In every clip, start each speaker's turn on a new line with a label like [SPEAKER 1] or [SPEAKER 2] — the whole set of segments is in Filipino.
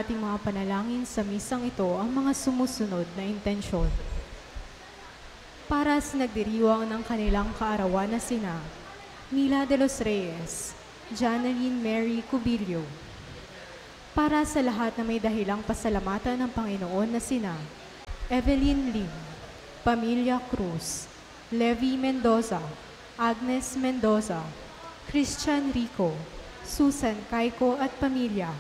[SPEAKER 1] ating mga panalangin sa misang ito ang mga sumusunod na intensyon. Para sa nagdiriwang ng kanilang kaarawan na sina Mila de los Reyes, Janeline Mary Cubillo. Para sa lahat na may dahilang pasalamatan ng Panginoon na sina Evelyn Lim, Pamilya Cruz, Levi Mendoza, Agnes Mendoza, Christian Rico, Susan Caico at pamilya.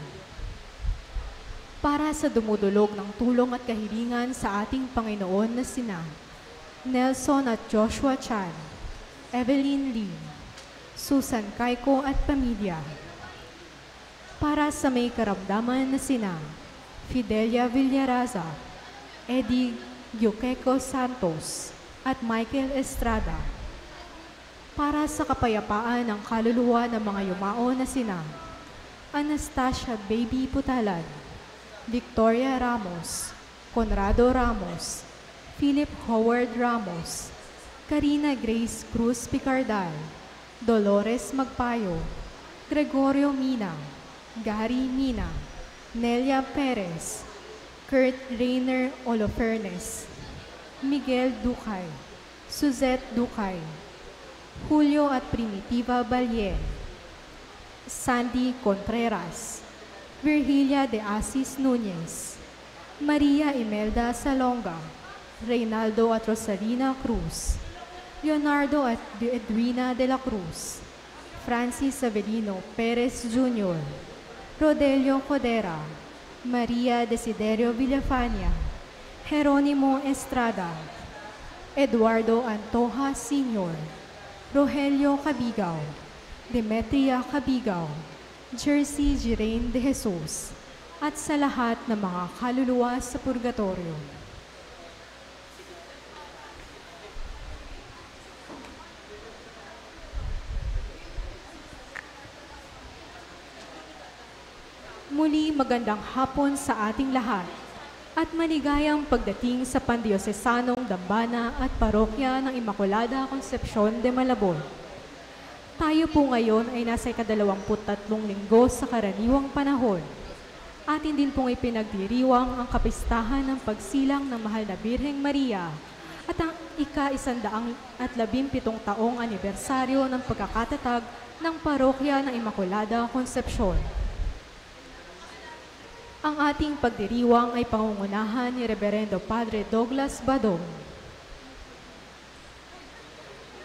[SPEAKER 1] Para sa dumudulog ng tulong at kahilingan sa ating Panginoon na sina Nelson at Joshua Chan, Evelyn Lim, Susan Caico at pamilya. Para sa may karamdaman na sina Fidelia Villaraza, Eddie Yuqueco Santos at Michael Estrada. Para sa kapayapaan ng kaluluwa ng mga yumao na sina Anastasia Baby Putalan, Victoria Ramos, Conrado Ramos, Philip Howard Ramos, Karina Grace Cruz Picardal, Dolores Magpayo, Gregorio Mina, Gary Mina, Nelia Perez, Kurt Rainer Olofernes, Miguel Ducay, Suzette Ducay, Julio at Primitiva Balyen, Sandy Contreras, Virgilia de Asis Nunez, Maria Imelda Salonga, Reynaldo at Rosalina Cruz, Leonardo at Edwina de la Cruz, Francis Avelino Perez Jr., Rodelio Codera, Maria Desiderio Villafania, Jeronimo Estrada, Eduardo Antoja Sr., Rogelio Cabigaw, Demetria Cabigaw, Jersey Girain de Jesus, at sa lahat ng mga kaluluwa sa purgatorio. Muli magandang hapon sa ating lahat at maligayang pagdating sa Pandiosesanong Dambana at Parokya ng Immaculada Concepcion de Malabon. Tayo po ngayon ay nasa ika-23 linggo sa karaniwang panahon. Atin din pong ipinagdiriwang ang kapistahan ng pagsilang ng Mahal na Birheng Maria at ang ika-117 taong anibersaryo ng pagkakatatag ng Parokya ng Immaculada Concepcion. Ang ating pagdiriwang ay pangungunahan ni Reverendo Padre Douglas Badong.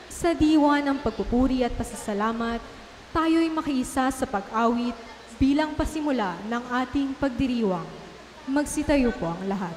[SPEAKER 1] Sa diwa ng pagpupuri at pasasalamat, tayo'y makiisa sa pag-awit bilang pasimula ng ating pagdiriwang. Magsitayo po ang lahat.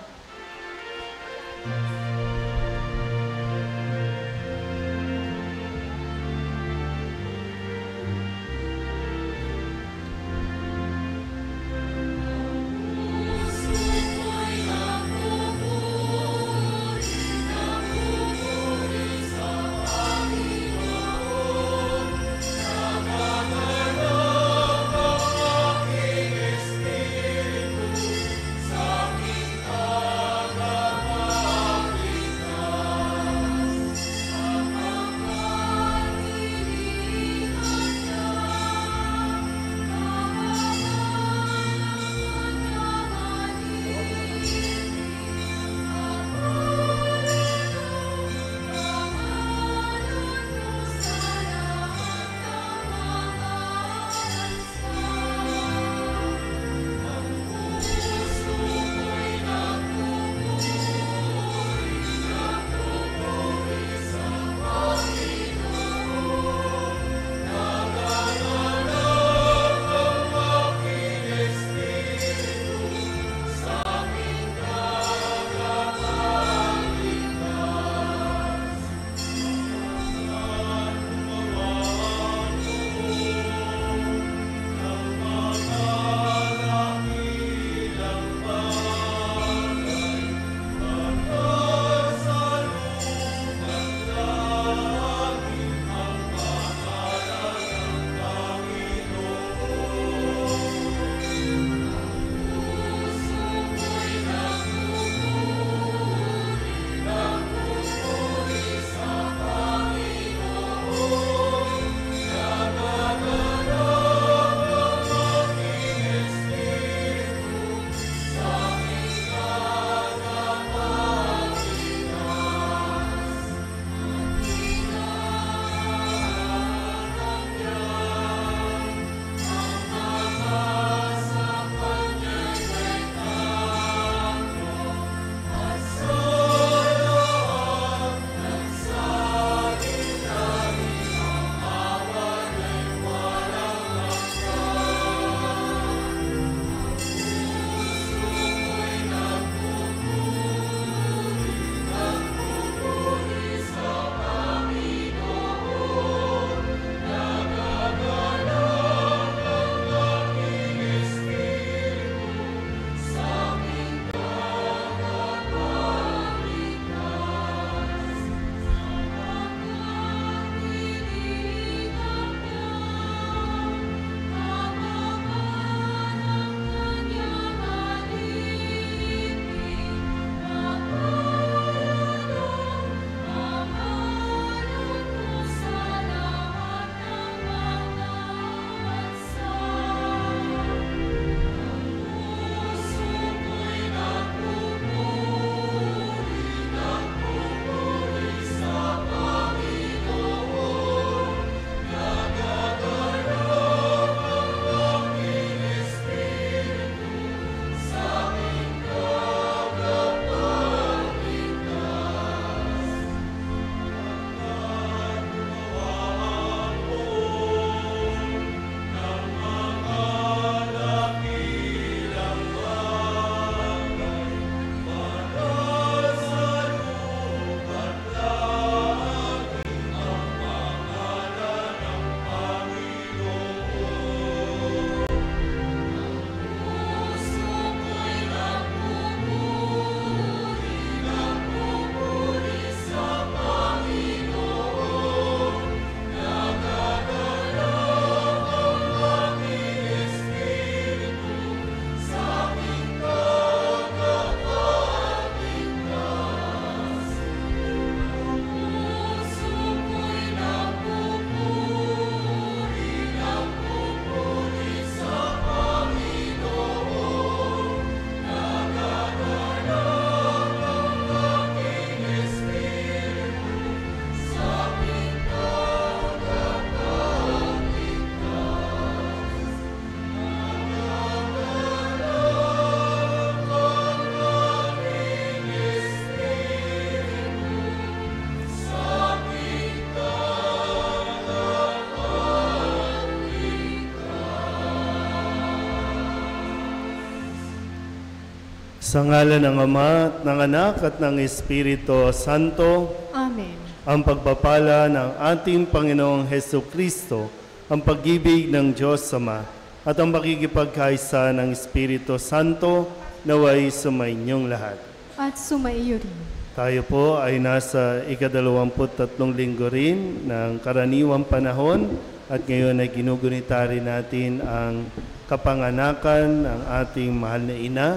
[SPEAKER 2] Sa ngalan ng Ama, at ng Anak, at ng Espiritu Santo,
[SPEAKER 1] Amen.
[SPEAKER 2] ang pagpapala ng ating Panginoong Hesus Kristo, ang pag-ibig ng Diyos Ama, at ang makikipagkaisa ng Espiritu Santo, naway sumainyong lahat.
[SPEAKER 1] At sumaiyo rin.
[SPEAKER 2] Tayo po ay nasa ika-23 linggo rin ng karaniwang panahon at ngayon ay ginugunita rin natin ang kapanganakan ng ating mahal na ina,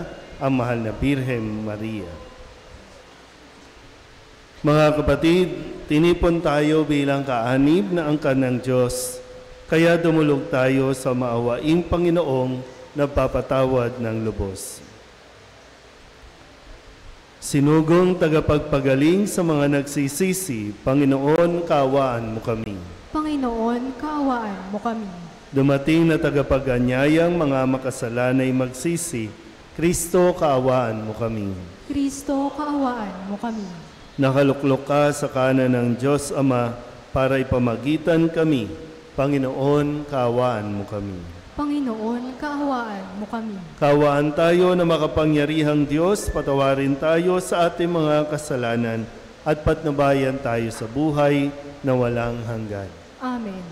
[SPEAKER 2] ang mahal na Birhen Maria. Mga kapatid, tinipon tayo bilang kaanib na angkan ng Diyos, kaya dumulog tayo sa maawaing Panginoong nagpapatawad ng lubos. Sinugong tagapagpagaling sa mga nagsisisi, Panginoon, kaawaan mo kami.
[SPEAKER 1] Panginoon, kaawaan mo kami.
[SPEAKER 2] Dumating na tagapag-anyayang mga makasalanay magsisi, Kristo, kaawaan mo kami.
[SPEAKER 1] Kristo, kaawaan mo kami.
[SPEAKER 2] Nakaluklok ka sa kanan ng Diyos Ama para ipamagitan kami. Panginoon, kaawaan mo kami.
[SPEAKER 1] Panginoon, kaawaan mo kami.
[SPEAKER 2] Kaawaan tayo na makapangyarihang Diyos, patawarin tayo sa ating mga kasalanan at patnubayan tayo sa buhay na walang hanggan.
[SPEAKER 1] Amen.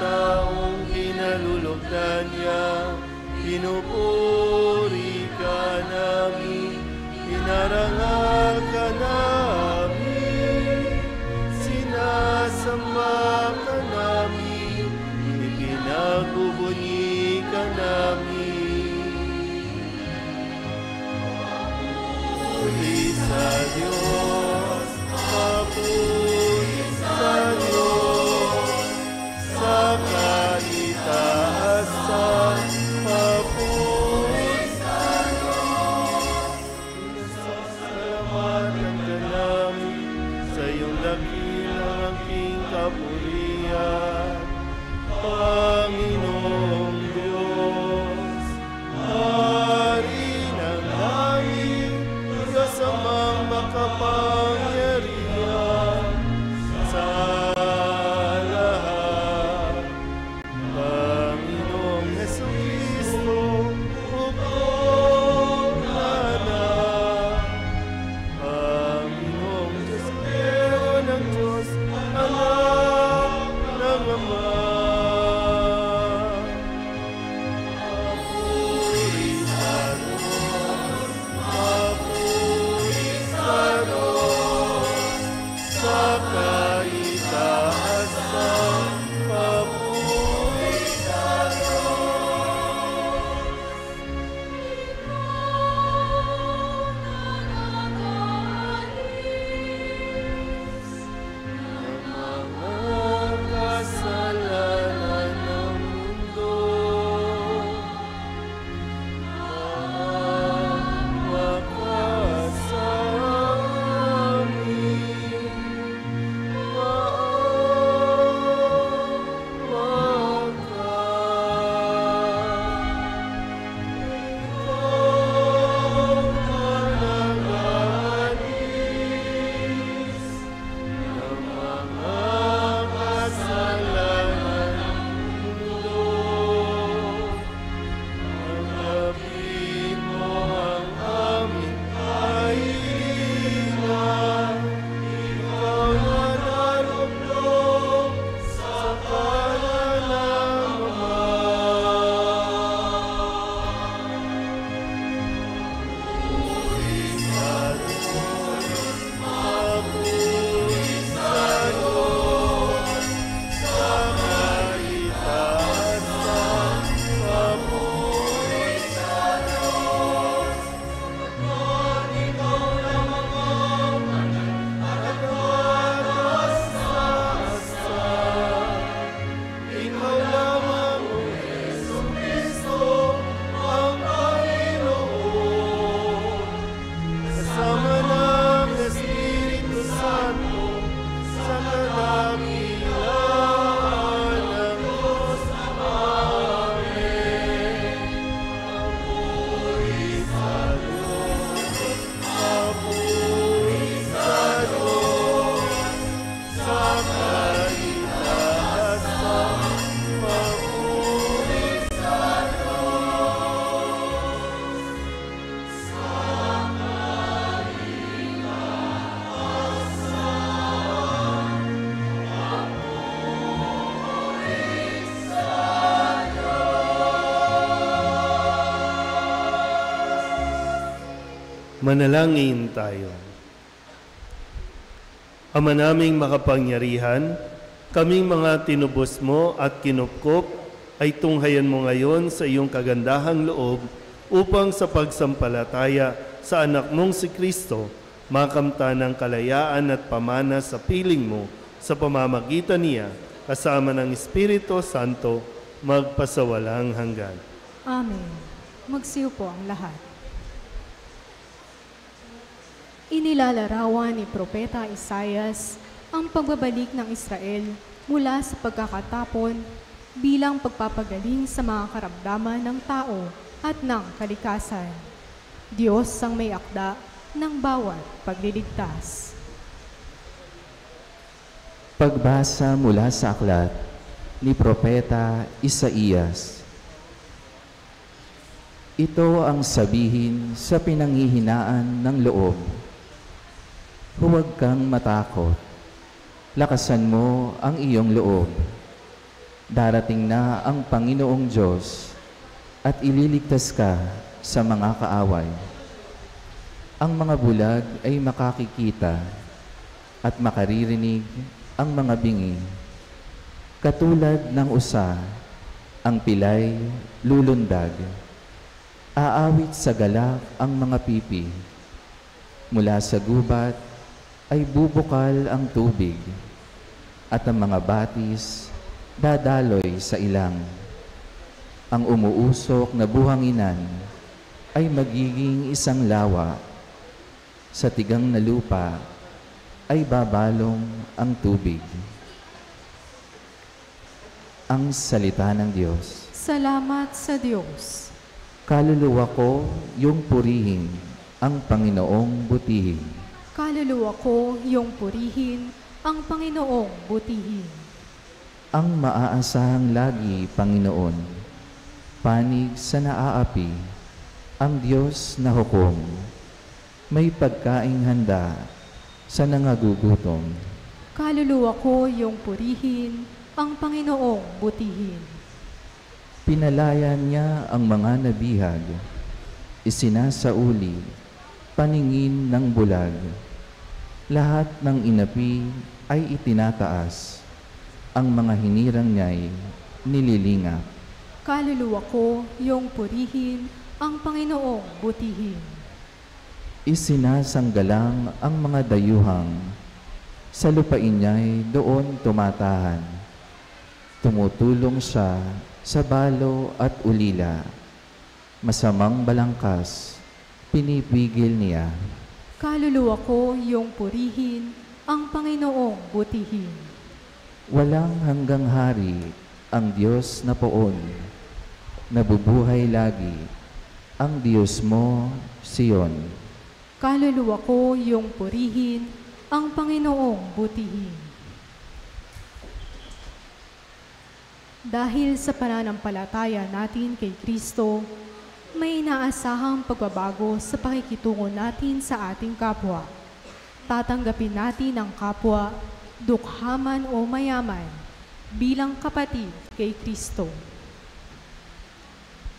[SPEAKER 2] Taong kinalulugdan niya, pinupuri ka namin, pinarangal ka namin, sinasamba ka namin, ipinagbubunyi ka namin. Papuri sa Diyos, papuri sa Diyos, sa kaitaasan, papuri sa Diyos. Sasalamatan ka namin sa iyong dakilang aking kapurihan, Panginoong Diyos. Hari ng langit, Diyos amang makapangyarihan, sa Lord. Manalangin tayo. Ama naming makapangyarihan, kaming mga tinubos mo at kinupkop ay tunghayan mo ngayon sa iyong kagandahang loob upang sa pagsampalataya sa anak mong si Kristo, makamta ng kalayaan at pamana sa piling mo sa pamamagitan niya kasama ng Espiritu Santo magpasawalang hanggan.
[SPEAKER 1] Amen. Magsiupo ang lahat. Inilalarawan ni Propeta Isaias ang pagbabalik ng Israel mula sa pagkakatapon bilang pagpapagaling sa mga karamdaman ng tao at ng kalikasan. Diyos ang may akda ng bawat pagliligtas.
[SPEAKER 3] Pagbasa mula sa aklat ni Propeta Isaias. Ito ang sabihin sa pinanghihinaan ng loob. Huwag kang matakot. Lakasan mo ang iyong loob. Darating na ang Panginoong Diyos at ililigtas ka sa mga kaaway. Ang mga bulag ay makakikita at makaririnig ang mga bingi. Katulad ng usa, ang pilay lulundag. Aawit sa galak ang mga pipi. Mula sa gubat ay bubukal ang tubig, at ang mga batis dadaloy sa ilang. Ang umuusok na buhanginan ay magiging isang lawa. Sa tigang na lupa ay babalong ang tubig. Ang salita ng Diyos.
[SPEAKER 1] Salamat sa Diyos.
[SPEAKER 3] Kaluluwa ko yung purihin, ang Panginoong butihin.
[SPEAKER 1] Kaluluwa ko iyong purihin, ang Panginoong butihin.
[SPEAKER 3] Ang maaasahang lagi, Panginoon, panig sa naaapi, ang Diyos na hukom, may pagkaing handa sa nangagugutom.
[SPEAKER 1] Kaluluwa ko iyong purihin, ang Panginoong butihin.
[SPEAKER 3] Pinalayan niya ang mga nabihag, isinasauli, paningin ng bulag. Lahat ng inapi ay itinataas, ang mga hinirang niya'y nililingap.
[SPEAKER 1] Kaluluwa ko iyong purihin, ang Panginoong butihin.
[SPEAKER 3] Isinasanggalang ang mga dayuhang, sa lupain niya'y doon tumatahan. Tumutulong siya sa balo at ulila. Masamang balangkas, pinipigil niya.
[SPEAKER 1] Kaluluwa ko iyong purihin, ang Panginoong butihin.
[SPEAKER 3] Walang hanggang hari ang Diyos na poon, nabubuhay lagi ang Diyos mo, Sion.
[SPEAKER 1] Kaluluwa ko iyong purihin, ang Panginoong butihin. Dahil sa pananampalataya natin kay Kristo, may inaasahang pagbabago sa pakikitungo natin sa ating kapwa. Tatanggapin natin ang kapwa, dukhaman o mayaman, bilang kapatid kay Kristo.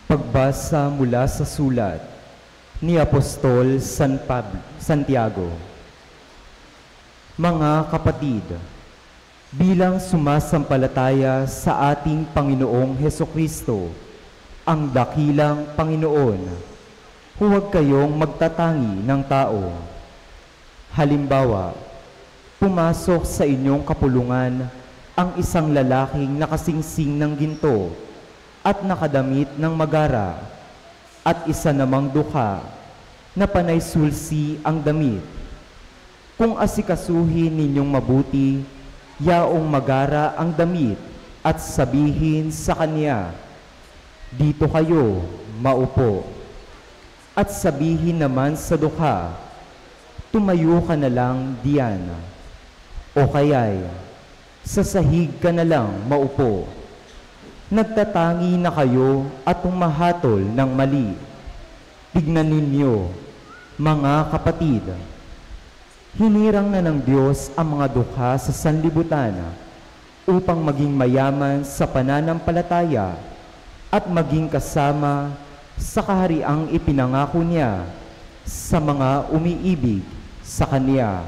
[SPEAKER 4] Pagbasa mula sa sulat ni Apostol Santiago. Mga kapatid, bilang sumasampalataya sa ating Panginoong Hesukristo, ang dakilang Panginoon, huwag kayong magtatangi ng tao. Halimbawa, pumasok sa inyong kapulungan ang isang lalaking nakasingsing ng ginto at nakadamit ng magara, at isa namang dukha na panay sulsi ang damit. Kung asikasuhin ninyong mabuti, yaong magara ang damit at sabihin sa kanya, dito kayo, maupo. At sabihin naman sa dukha, tumayo ka na lang diyan. O kaya'y, sa sahig ka na lang maupo. Nagtatangi na kayo at humahatol ng mali. Tignan ninyo, mga kapatid, hinirang na ng Diyos ang mga dukha sa sanlibutan upang maging mayaman sa pananampalataya at maging kasama sa kahariang ipinangako niya sa mga umiibig sa Kanya.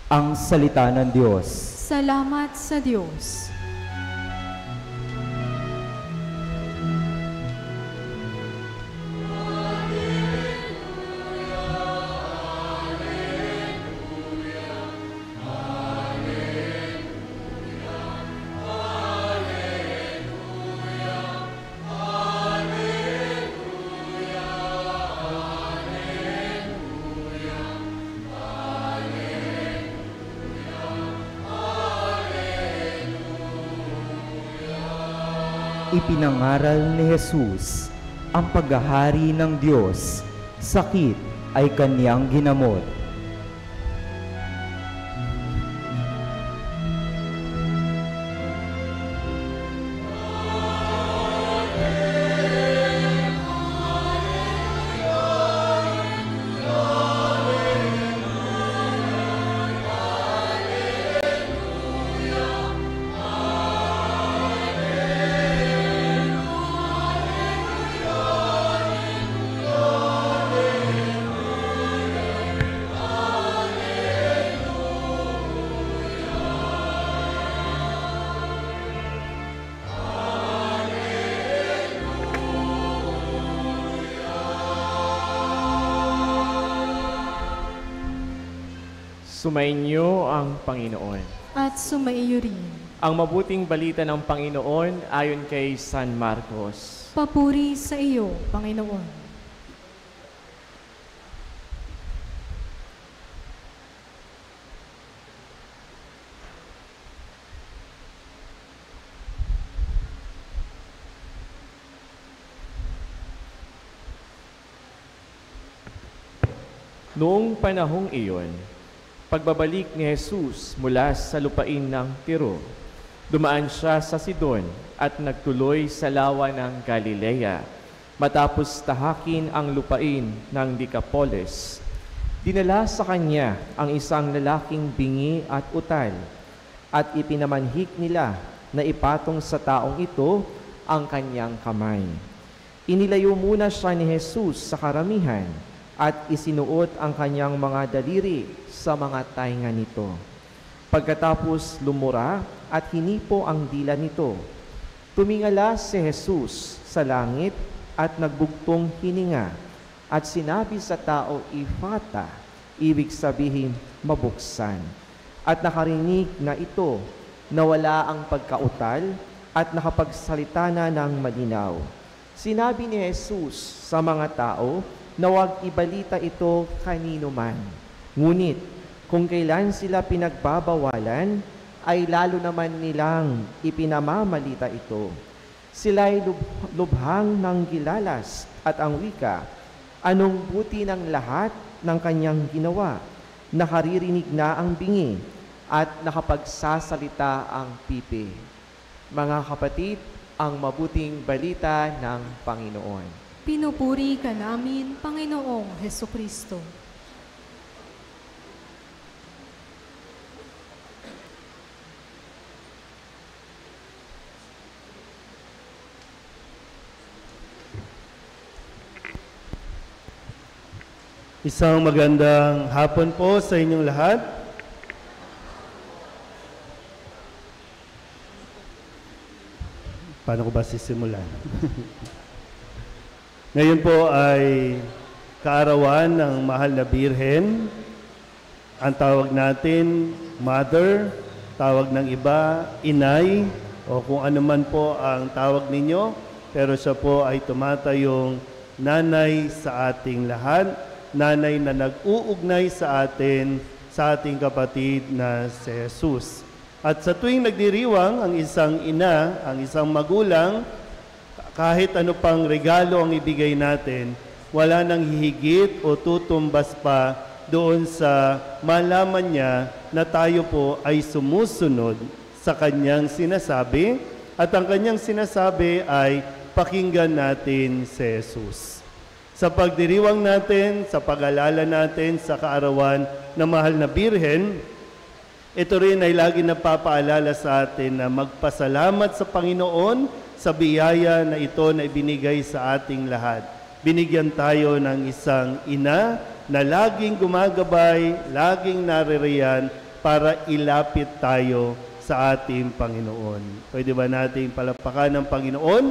[SPEAKER 4] Ang salita ng Diyos.
[SPEAKER 1] Salamat sa Diyos.
[SPEAKER 4] Ipinangaral ni Jesus ang paghahari ng Diyos, sakit ay Kanyang ginamot.
[SPEAKER 5] Sumainyo ang Panginoon.
[SPEAKER 1] At sumaiyo rin.
[SPEAKER 5] Ang mabuting balita ng Panginoon ayon kay San Marcos.
[SPEAKER 1] Papuri sa iyo, Panginoon.
[SPEAKER 5] Noong panahong iyon, pagbabalik ni Jesus mula sa lupain ng Tiro, dumaan siya sa Sidon at nagtuloy sa lawa ng Galilea. Matapos tahakin ang lupain ng Decapolis, dinala sa kanya ang isang lalaking bingi at utal at ipinamanhik nila na ipatong sa taong ito ang kanyang kamay. Inilayo muna siya ni Jesus sa karamihan at isinuot ang kanyang mga daliri sa mga tainga nito. Pagkatapos lumura at hinipo ang dila nito, tumingala si Jesus sa langit at nagbugtong hininga at sinabi sa tao, "Ifata," ibig sabihin mabuksan. At nakarinig na ito, nawala ang pagkautal at nakapagsalita na ng malinaw. Sinabi ni Jesus sa mga tao na huwag ibalita ito kanino man. Ngunit, kung kailan sila pinagbabawalan, ay lalo naman nilang ipinamamalita ito. Sila'y lubhang ng gilalas at ang wika, anong buti ng lahat ng kanyang ginawa. Nakaririnig na ang bingi at nakapagsasalita ang pipi. Mga kapatid, ang mabuting balita ng Panginoon.
[SPEAKER 1] Pinupuri ka namin, Panginoong Hesukristo.
[SPEAKER 2] Isang magandang hapon po sa inyong lahat. Paano ko ba sisimulan? Ngayon po ay kaarawan ng Mahal na Birhen. Ang tawag natin, Mother, tawag ng iba, Inay, o kung ano man po ang tawag ninyo. Pero siya po ay tumatayong nanay sa ating lahat, nanay na nag-uugnay sa atin, sa ating kapatid na si Jesus. At sa tuwing nagdiriwang ang isang ina, ang isang magulang, kahit ano pang regalo ang ibigay natin, wala nang hihigit o tutumbas pa doon sa malaman niya na tayo po ay sumusunod sa kanyang sinasabi, at ang kanyang sinasabi ay pakinggan natin si Jesus. Sa pagdiriwang natin, sa pag-alala natin sa kaarawan ng Mahal na Birhen, ito rin ay lagi napapaalala sa atin na magpasalamat sa Panginoon sa biyaya na ito na ibinigay sa ating lahat. binigyan tayo ng isang ina na laging gumagabay, laging naririyan para ilapit tayo sa ating Panginoon. Pwede ba nating palapakan ng Panginoon?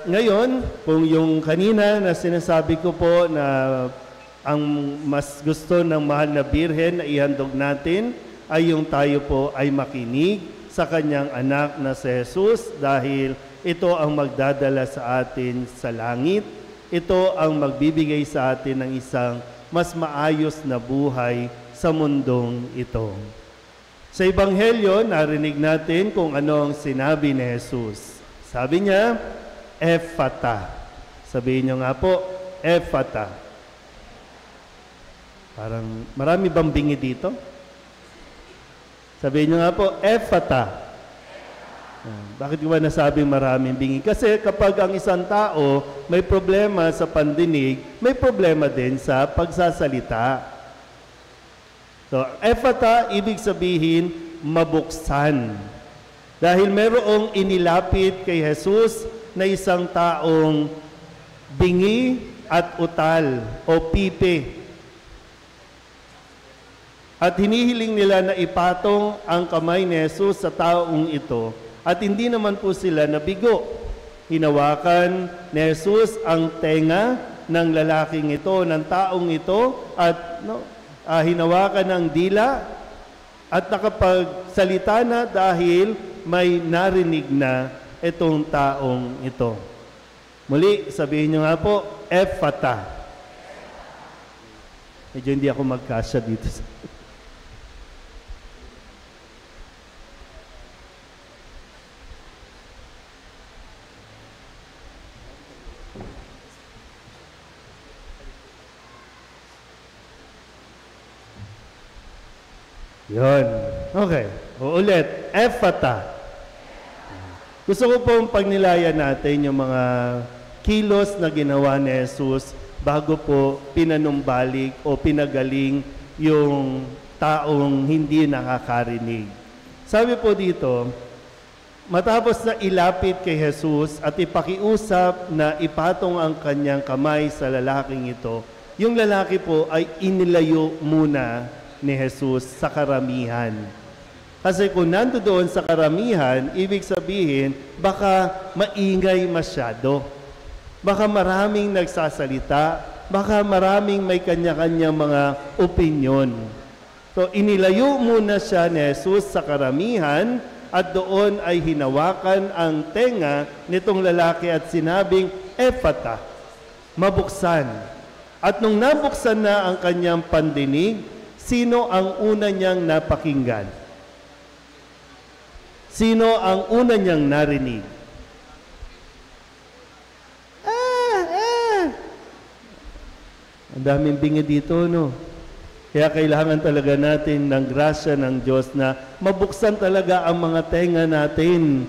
[SPEAKER 2] Ngayon, kung yung kanina na sinasabi ko po na ang mas gusto ng mahal na Birhen na ihandog natin ay yung tayo po ay makinig sa kanyang anak na si Jesus dahil ito ang magdadala sa atin sa langit. Ito ang magbibigay sa atin ng isang mas maayos na buhay sa mundong ito. Sa Ebanghelyo, narinig natin kung ano ang sinabi ni Jesus. Sabi niya, Ephata. Sabihin niyo nga po, Ephata. Parang marami bang bingi dito? Sabihin niyo nga po, Ephata. Bakit ko ba nasabing maraming bingi? Kasi kapag ang isang tao may problema sa pandinig, may problema din sa pagsasalita. So, Ephata, ibig sabihin, mabuksan. Dahil mayroong inilapit kay Jesus na isang taong bingi at utal o pipe. At hinihiling nila na ipatong ang kamay ni Jesus sa taong ito. At hindi naman po sila nabigo. Hinawakan ni Jesus ang tenga ng lalaking ito, ng taong ito, at hinawakan ng dila at nakapagsalita na dahil may narinig na itong taong ito. Muli, sabihin niyo nga po, Ephata. Medyo hindi ako magkasya dito. Yun. Okay. Uulit. Ephata. Gusto ko pong pagnilayan natin yung mga kilos na ginawa ni Jesus bago po pinanumbalik o pinagaling yung taong hindi nakakarinig. Sabi po dito, matapos na ilapit kay Jesus at ipakiusap na ipatong ang kanyang kamay sa lalaking ito, yung lalaki po ay inilayo muna ni Jesus sa karamihan. Kasi kung nandoon sa karamihan, ibig sabihin, baka maingay masyado. Baka maraming nagsasalita, baka maraming may kanya-kanya mga opinyon. So, inilayo muna siya ni Jesus sa karamihan at doon ay hinawakan ang tenga nitong lalaki at sinabing, Ephata, mabuksan. At nung nabuksan na ang kanyang pandinig, sino ang una niyang napakinggan? Sino ang una niyang narinig? Ang daming bingi dito, no? Kaya kailangan talaga natin ng grasya ng Diyos na mabuksan talaga ang mga tenga natin.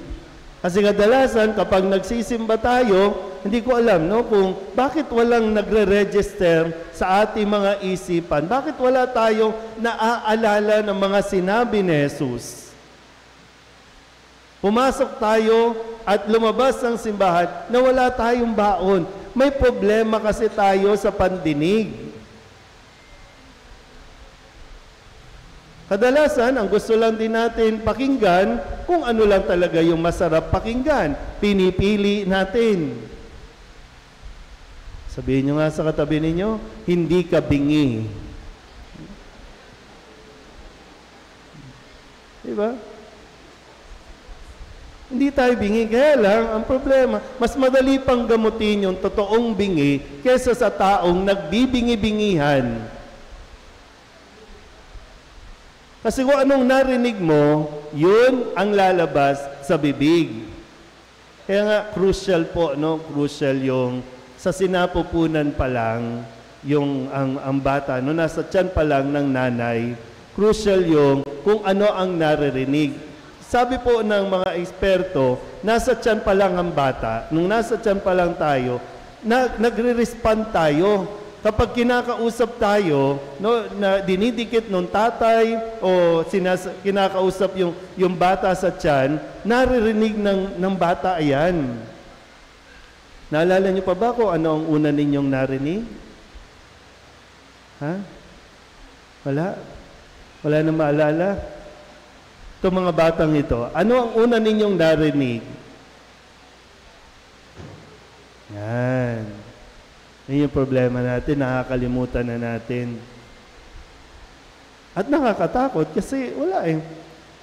[SPEAKER 2] Kasi kadalasan, kapag nagsisimba tayo, hindi ko alam, no, kung bakit walang nagre-register sa ating mga isipan. Bakit wala tayong naaalala ng mga sinabi ni Jesus? Pumasok tayo at lumabas ng simbahan na wala tayong baon. May problema kasi tayo sa pandinig. Kadalasan, ang gusto lang din natin pakinggan kung ano lang talaga yung masarap pakinggan. Pinipili natin. Sabihin nyo nga sa katabi ninyo, hindi ka bingi. Diba? Hindi tayo bingi. Kaya lang, ang problema, mas madali pang gamutin yung totoong bingi kesa sa taong nagbibingi-bingihan. Kasi kung anong narinig mo, yun ang lalabas sa bibig. Kaya nga, crucial po, no? Crucial yung sa sinapupunan pa lang, yung ang bata, no? Nasa tiyan pa lang ng nanay, crucial yung kung ano ang naririnig. Sabi po ng mga eksperto, nasa tiyan pa lang ang bata, nung nasa tiyan pa lang tayo, nagre-respond tayo kapag kinakausap tayo, no, na dinidikit ng tatay o kinakausap yung bata sa tiyan, naririnig ng bata ayan. Naalala niyo pa ba kung ano ang una ninyong narinig? Ha? Wala? Wala na maalala? Itong mga batang ito, ano ang una ninyong narinig? Yan. Yan yung problema natin, nakakalimutan na natin. At nakakatakot kasi wala eh.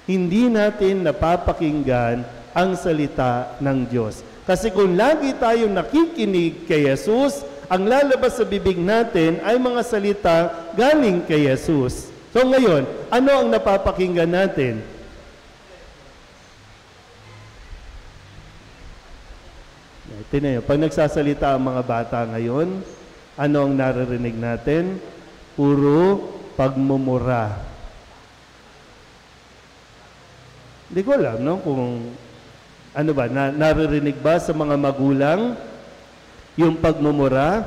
[SPEAKER 2] Hindi natin napapakinggan ang salita ng Diyos. Kasi kung lagi tayong nakikinig kay Jesus, ang lalabas sa bibig natin ay mga salita galing kay Jesus. So ngayon, ano ang napapakinggan natin? Tingnan niyo, pag nagsasalita ang mga bata ngayon, ano ang naririnig natin? Puro pagmumura. Hindi ko alam, no? Kung ano ba, naririnig ba sa mga magulang yung pagmumura?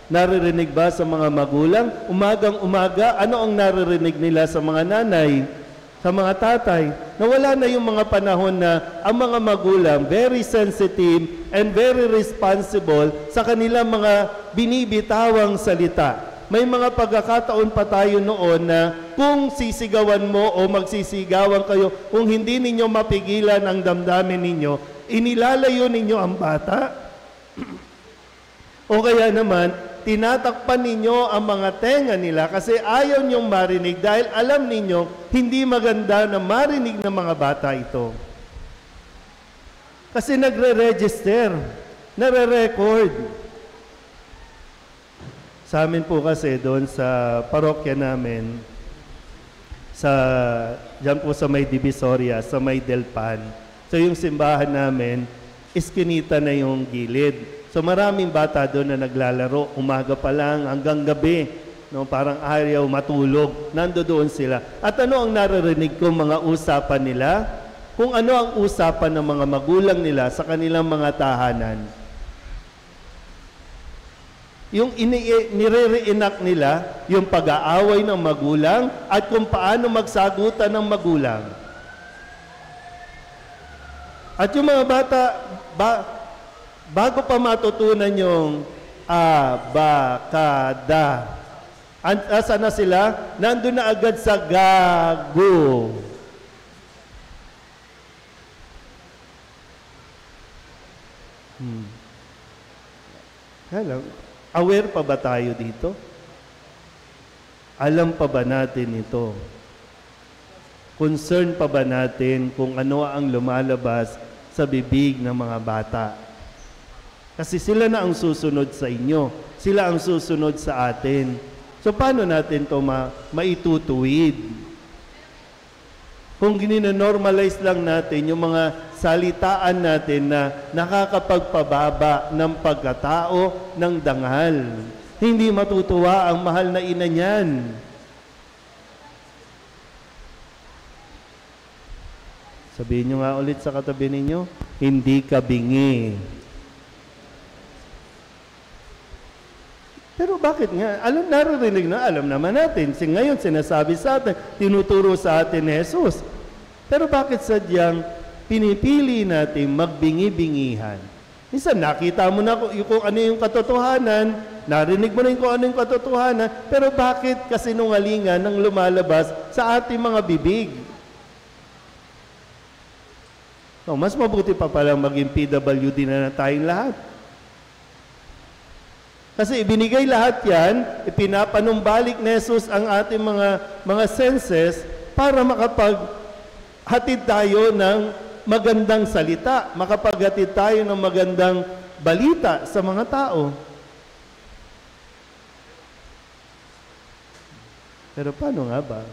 [SPEAKER 2] Naririnig ba sa mga magulang? Umagang-umaga, ano ang naririnig nila sa mga nanay? Sa mga tatay? Nawala na yung mga panahon na ang mga magulang very sensitive and very responsible sa kanilang mga binibitawang salita. May mga pagkakataon pa tayo noon na kung sisigawan mo o magsisigawan kayo, kung hindi ninyo mapigilan ang damdamin ninyo, inilalayo ninyo ang bata. O kaya naman, tinatakpan ninyo ang mga tenga nila kasi ayaw nyong marinig dahil alam ninyo hindi maganda na marinig ng mga bata ito. Kasi nagre-register, nare-record. Sa amin po kasi doon sa parokya namin, dyan po sa may Divisoria, sa may Delpan. So yung simbahan namin, iskinita na yung gilid. So maraming bata doon na naglalaro, umaga pa lang hanggang gabi, no, parang ayaw matulog, nandoon sila. At ano ang naririnig ko mga usapan nila? Kung ano ang usapan ng mga magulang nila sa kanilang mga tahanan. Yung nire-reenact nila, yung pag-aaway ng magulang at kung paano magsagutan ng magulang. At yung mga bata, bago pa matutunan yung abakada, asa na sila? Nandun na agad sa gago. Hello. Aware pa ba tayo dito? Alam pa ba natin ito? Concern pa ba natin kung ano ang lumalabas sa bibig ng mga bata? Kasi sila na ang susunod sa inyo. Sila ang susunod sa atin. So paano natin ito maitutuwid? Kung gininormalize lang natin yung mga salitaan natin na nakakapagpababa ng pagkatao ng dangal. Hindi matutuwa ang mahal na ina niyan. Sabihin nyo nga ulit sa katabi ninyo, hindi ka bingi. Pero bakit nga? Naririnig na, alam naman natin. Ngayon, sinasabi sa atin, tinuturo sa atin ni Jesus. Pero bakit sadyang pinipili natin magbingi-bingihan? Minsan, nakita mo na kung ano yung katotohanan, narinig mo na kung ano yung katotohanan, pero bakit kasinungalingan ang lumalabas sa ating mga bibig? So, mas mabuti pa palang maging PWD na tayong lahat. Kasi ibinigay lahat yan, ipinapanumbalik ni Jesus ang ating mga senses para makapaghatid tayo ng magandang salita, makapaghatid tayo ng magandang balita sa mga tao. Pero paano nga ba?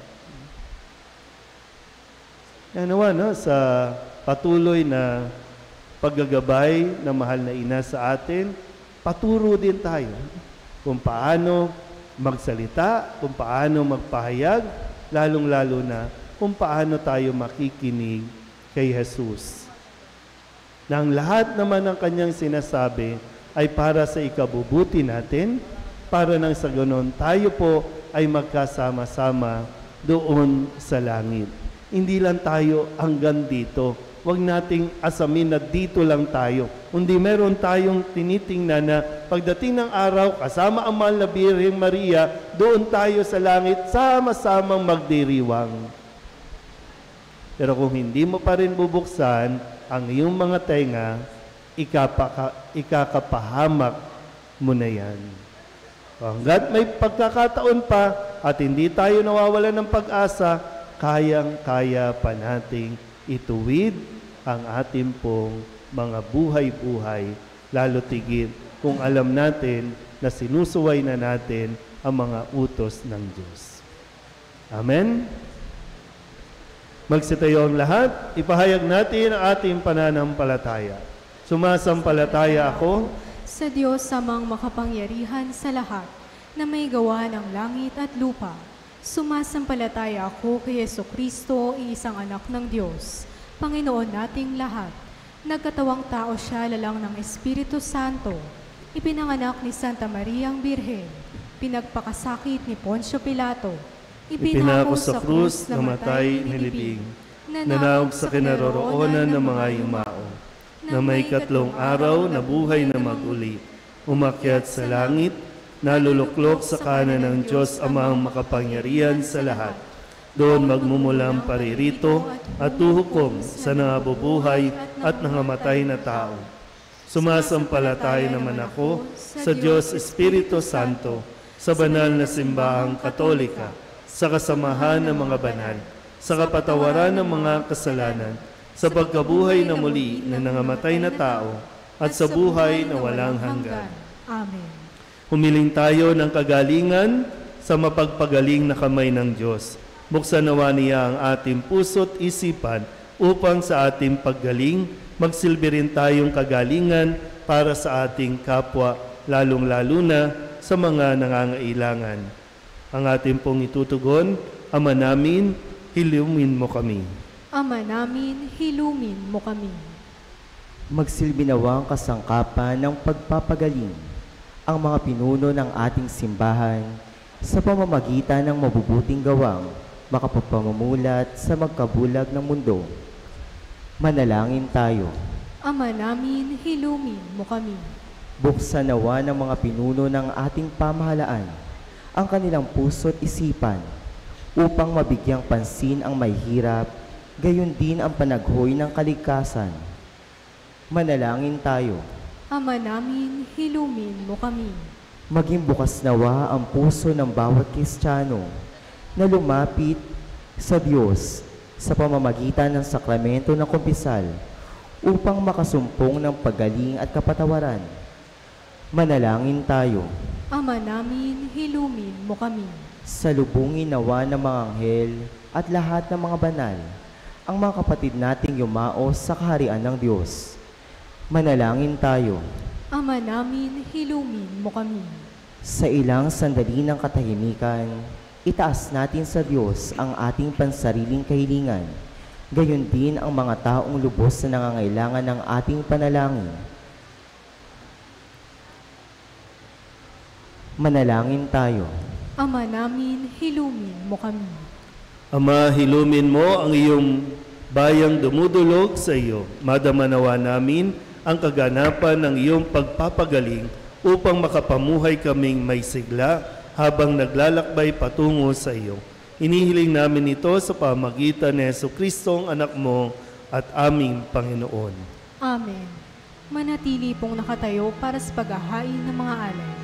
[SPEAKER 2] Yan naman, no? Sa patuloy na paggagabay ng mahal na ina sa atin, paturo din tayo kung paano magsalita, kung paano magpahayag, lalong-lalo na kung paano tayo makikinig kay Jesus. Na ang lahat naman ng kanyang sinasabi ay para sa ikabubuti natin, para nang sa ganon tayo po ay magkasama-sama doon sa langit. Hindi lang tayo hanggang dito. Huwag nating asamin na dito lang tayo. Kundi meron tayong tinitingnan na pagdating ng araw, kasama ang mahal na Birheng Maria, doon tayo sa langit, sama-samang magdiriwang. Pero kung hindi mo pa rin bubuksan ang iyong mga tenga, ikakapahamak mo na yan. Hanggat may pagkakataon pa at hindi tayo nawawalan ng pag-asa, kayang-kaya pa nating ituwid ang ating pong mga buhay-buhay, lalo tigit kung alam natin na sinusuway na natin ang mga utos ng Diyos. Amen? Magsitayo ang lahat, ipahayag natin ang ating pananampalataya. Sumasampalataya ako
[SPEAKER 1] sa Diyos samang makapangyarihan sa lahat, na may gawa ng langit at lupa. Sumasampalataya ako kay Jesucristo, iisang anak ng Diyos, Panginoon nating lahat. Nagkatawang tao siya lalang ng Espiritu Santo. Ipinanganak ni Santa Mariang Birhen. Pinagpakasakit ni Poncio Pilato.
[SPEAKER 2] ipinako sa krus, namatay, nilibing, nanawag sa kinaroroonan ng mga yumao, na may 3 araw na buhay na mag-uli, umakyat sa langit, naluluklok sa kanan ng Diyos Amang makapangyarihan sa lahat. Doon magmumulang paririto at tuhukom sa nangabubuhay at nangamatay na tao. Sumasampalataya naman ako sa Diyos Espiritu Santo, sa banal na simbahang Katolika, sa kasamahan ng mga banal, sa kapatawaran ng mga kasalanan, sa pagkabuhay na muli na nangamatay na tao, at sa buhay na walang hanggan.
[SPEAKER 1] Amen.
[SPEAKER 2] Humiling tayo ng kagalingan sa mapagpagaling na kamay ng Diyos. Buksan nawa niya ang ating puso't isipan upang sa ating paggaling, magsilbi rin tayong kagalingan para sa ating kapwa, lalong-lalo na sa mga nangangailangan. Ang ating pong itutugon, Ama namin, hilumin mo kami.
[SPEAKER 1] Ama namin, hilumin mo kami.
[SPEAKER 4] Magsilbi nawa ang kasangkapan ng pagpapagaling ang mga pinuno ng ating simbahan sa pamamagitan ng mabubuting gawang makapagpamamulat sa magkabulag ng mundo. Manalangin tayo.
[SPEAKER 1] Ama namin, hilumin mo kami.
[SPEAKER 4] Buksan nawa ng mga pinuno ng ating pamahalaan ang kanilang puso't isipan upang mabigyang pansin ang may hirap, gayon din ang panaghoy ng kaligtasan. Manalangin tayo.
[SPEAKER 1] Ama namin, hilumin mo kami.
[SPEAKER 4] Maging bukas nawa ang puso ng bawat Kristiyano na lumapit sa Diyos sa pamamagitan ng sakramento ng kumpisal upang makasumpong ng paggaling at kapatawaran. Manalangin tayo.
[SPEAKER 1] Ama namin, hilumin mo kami.
[SPEAKER 4] Salubungin nawa ng mga anghel at lahat ng mga banal ang mga kapatid nating yumaos sa kaharian ng Diyos. Manalangin tayo.
[SPEAKER 1] Ama namin, hilumin mo kami.
[SPEAKER 4] Sa ilang sandali ng katahimikan, itaas natin sa Diyos ang ating pansariling kahilingan, gayon din ang mga taong lubos na nangangailangan ng ating panalangin. Manalangin tayo.
[SPEAKER 1] Ama namin, hilumin mo kami.
[SPEAKER 2] Ama, hilumin mo ang iyong bayang dumudulog sa iyo. Madama nawa namin ang kaganapan ng iyong pagpapagaling upang makapamuhay kaming may sigla habang naglalakbay patungo sa iyo. Inihiling namin ito sa pamagitan ni Jesucristo, ang anak mo at aming Panginoon.
[SPEAKER 1] Amen. Manatili pong nakatayo para sa paghahain ng mga alay.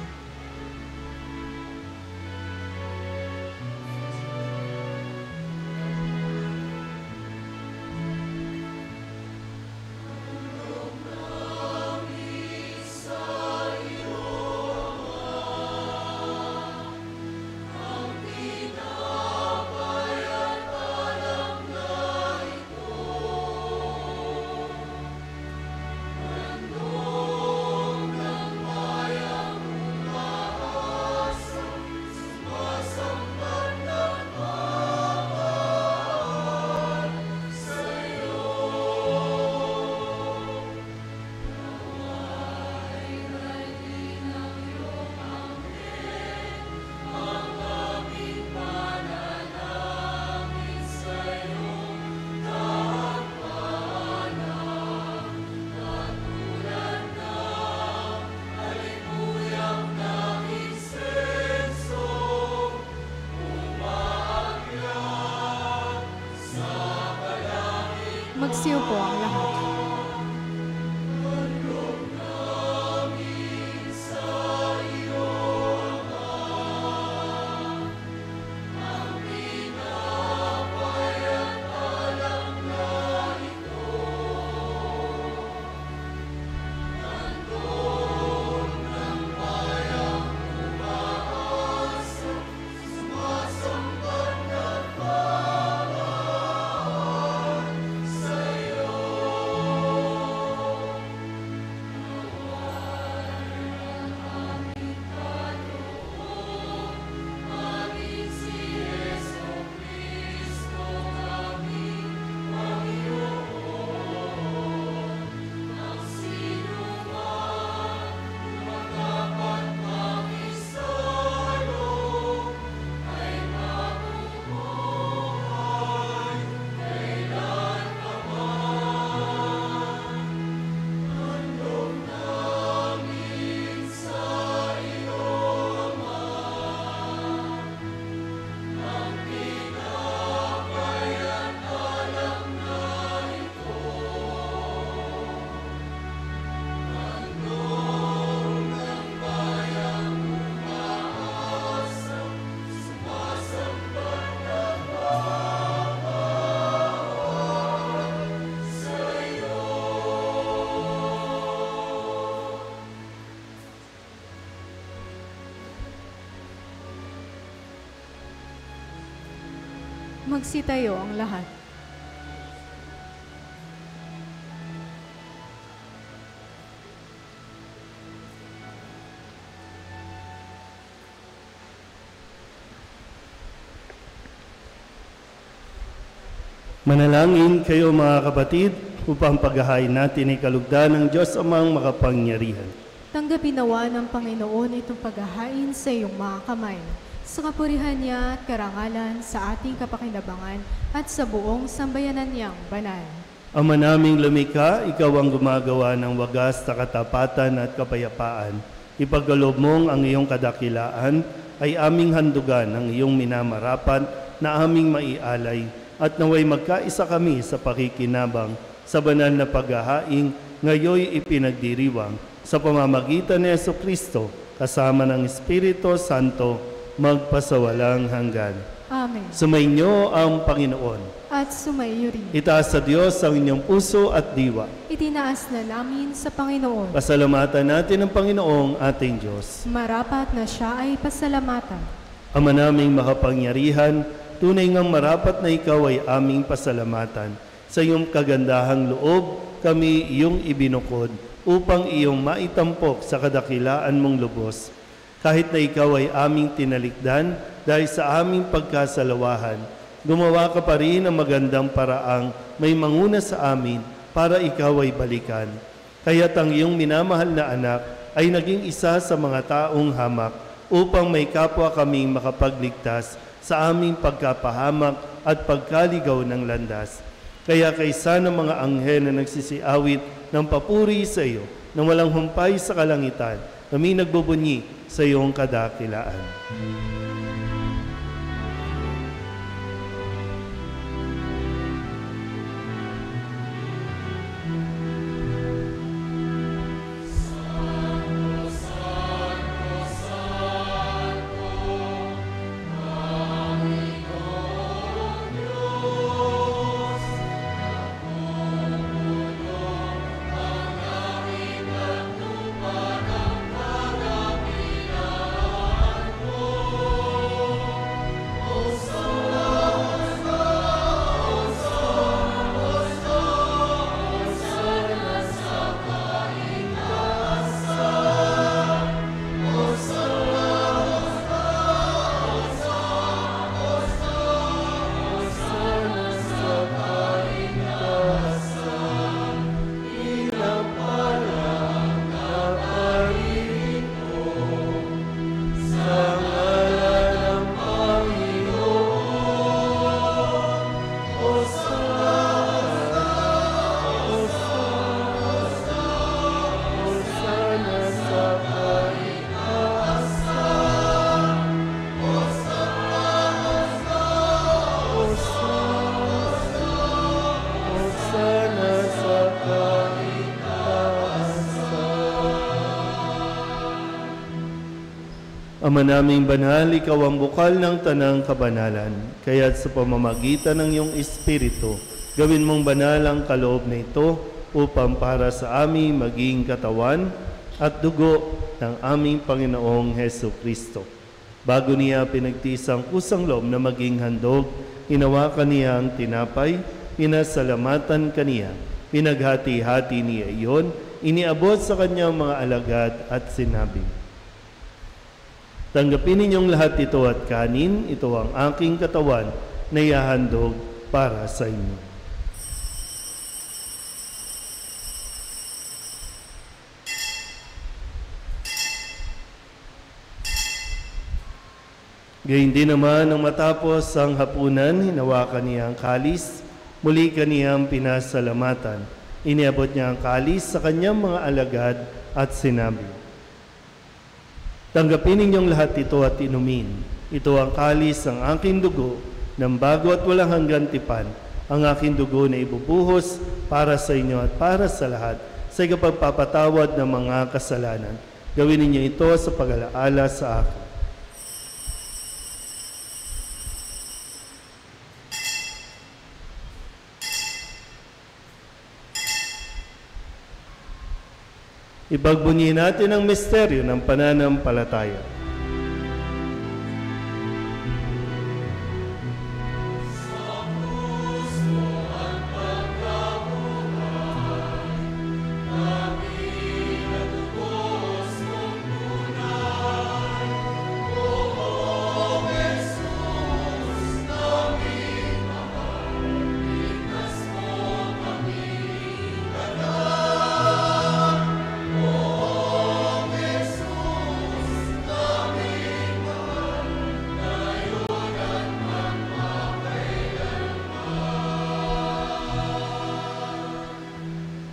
[SPEAKER 1] Magsiupo ang lahat. Magsitayo ang lahat.
[SPEAKER 2] Manalangin kayo mga kapatid upang paghahain natin ay kalugdan ng Diyos amang makapangyarihan.
[SPEAKER 1] Tanggapin nawa ng Panginoon itong paghahain sa iyong mga kamay, sa kapurihan niya at karangalan sa ating kapakinabangan at sa buong sambayanan niyang banal.
[SPEAKER 2] Ama naming lumikha, ikaw ang gumagawa ng wagas na katapatan at kapayapaan. Ipagkaloob mong ang iyong kadakilaan ay aming handugan ng iyong minamarapat na aming maialay at naway magkaisa kami sa pakikinabang sa banal na paghahaing ngayoy ipinagdiriwang sa pamamagitan ni Jesucristo kasama ng Espiritu Santo magpasawalang hanggan.
[SPEAKER 1] Amen.
[SPEAKER 2] Sumainyo ang Panginoon.
[SPEAKER 1] At sumaiyo rin.
[SPEAKER 2] Itaas sa Diyos ang inyong puso at diwa.
[SPEAKER 1] Itinaas na namin sa Panginoon.
[SPEAKER 2] Pasalamatan natin ang Panginoong ating Diyos.
[SPEAKER 1] Marapat na siya ay pasalamatan.
[SPEAKER 2] Ama naming makapangyarihan, tunay ngang marapat na ikaw ay aming pasalamatan. Sa iyong kagandahang loob, kami iyong ibinukod upang iyong maitampok sa kadakilaan mong lubos. Kahit na ikaw ay aming tinalikdan dahil sa aming pagkasalawahan, gumawa ka pa rin ng magandang paraang may manguna sa amin para ikaw ay balikan. Kaya't ang iyong minamahal na anak ay naging isa sa mga taong hamak upang may kapwa kaming makapagligtas sa aming pagkapahamak at pagkaligaw ng landas. Kaya kaysa ng mga anghel na nagsisiawit ng papuri sa iyo na walang humpay sa kalangitan, kami nagbubunyi sa iyong kadakilaan. Ama naming banal, ikaw ang bukal ng tanang kabanalan. Kaya't sa pamamagitan ng iyong Espiritu, gawin mong banal ang kaloob na ito upang para sa aming maging katawan at dugo ng aming Panginoong Heso Kristo. Bago niya pinagtiis ang kusang loob na maging handog, hinawakan niya ang tinapay, pinasalamatan kaniya, pinaghati-hati niya iyon, iniabot sa kanyang mga alagad at sinabi, "Tanggapin ninyong lahat ito at kanin, ito ang aking katawan na ihahandog para sa inyo." Gayun din naman nang matapos ang hapunan, hinawakan niya ang kalis, muli kaniyang pinasalamatan. Iniabot niya ang kalis sa kanyang mga alagad at sinabi, "Tanggapin ninyong lahat ito at inumin. Ito ang kalis ng aking dugo, ng bago at walang hanggan tipan, ang aking dugo na ibubuhos para sa inyo at para sa lahat, sa ikapagpapatawad ng mga kasalanan. Gawin ninyo ito sa pag-alaala sa akin." Ipagbunyi natin ang misteryo ng pananampalataya.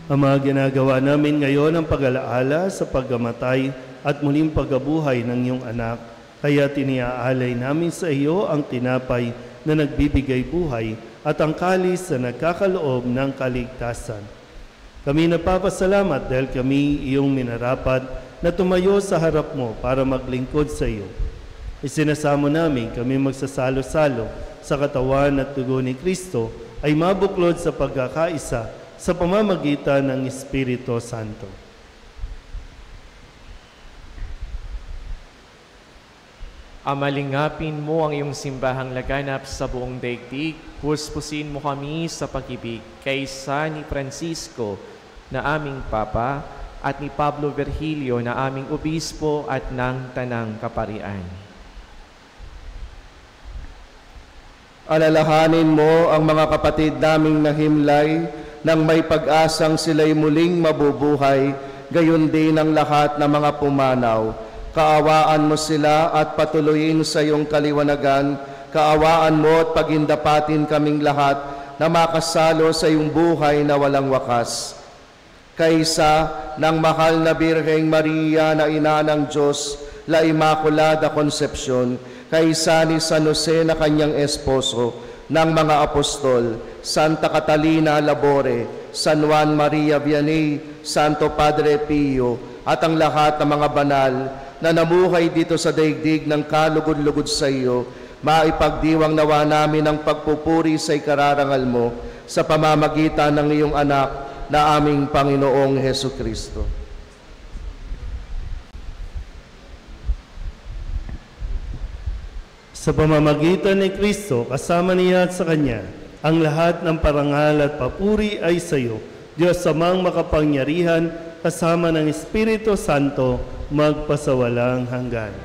[SPEAKER 2] Ama, ginagawa namin ngayon ang pag-alaala sa pagkamatay at muling pagkabuhay ng iyong anak. Kaya tiniaalay namin sa iyo ang tinapay na nagbibigay buhay at ang kalis na nagkakaloob ng kaligtasan. Kami napapasalamat dahil kami iyong minarapat na tumayo sa harap mo para maglingkod sa iyo. Isinasamo namin kami magsasalo-salo sa katawan at dugo ni Kristo ay mabuklod sa pagkakaisa sa pamamagitan ng Espiritu Santo.
[SPEAKER 5] Amalingapin mo ang iyong simbahang laganap sa buong daigdig. Puspusin mo kami sa pag-ibig kaysa ni Francisco na aming Papa at ni Pablo Virgilio na aming Obispo at ng Tanang Kaparian.
[SPEAKER 6] Alalahanin mo ang mga kapatid naming nahimlay nang may pag-asang sila'y muling mabubuhay, gayon din ang lahat ng mga pumanaw. Kaawaan mo sila at patuloyin sa iyong kaliwanagan. Kaawaan mo at pagindapatin kaming lahat na makasalo sa iyong buhay na walang wakas. Kaysa ng mahal na Birheng Maria na ina ng Diyos, La Immaculada Concepcion, kaysa ni San Jose na kanyang esposo, ng mga apostol, Santa Catalina Labore, San Juan Maria Vianney, Santo Padre Pio, at ang lahat ng mga banal na namuhay dito sa daigdig ng kalugod-lugod sa iyo, maipagdiwang nawa namin ang pagpupuri sa ikararangal mo sa pamamagitan ng iyong anak na aming Panginoong Heso Kristo.
[SPEAKER 2] Sa pamamagitan ni Kristo, kasama niya at sa Kanya, ang lahat ng parangal at papuri ay sa iyo, Diyos Amang makapangyarihan, kasama ng Espiritu Santo, magpasawalang hanggan.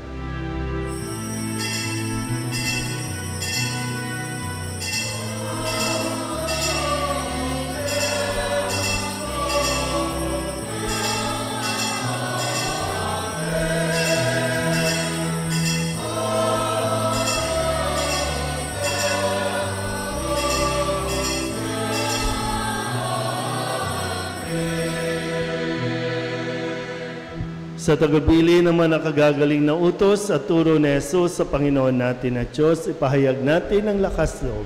[SPEAKER 2] Sa tagubilin ng mga nakagagaling na utos at turo ni Jesus sa Panginoon natin at Diyos, ipahayag natin ang lakas loob.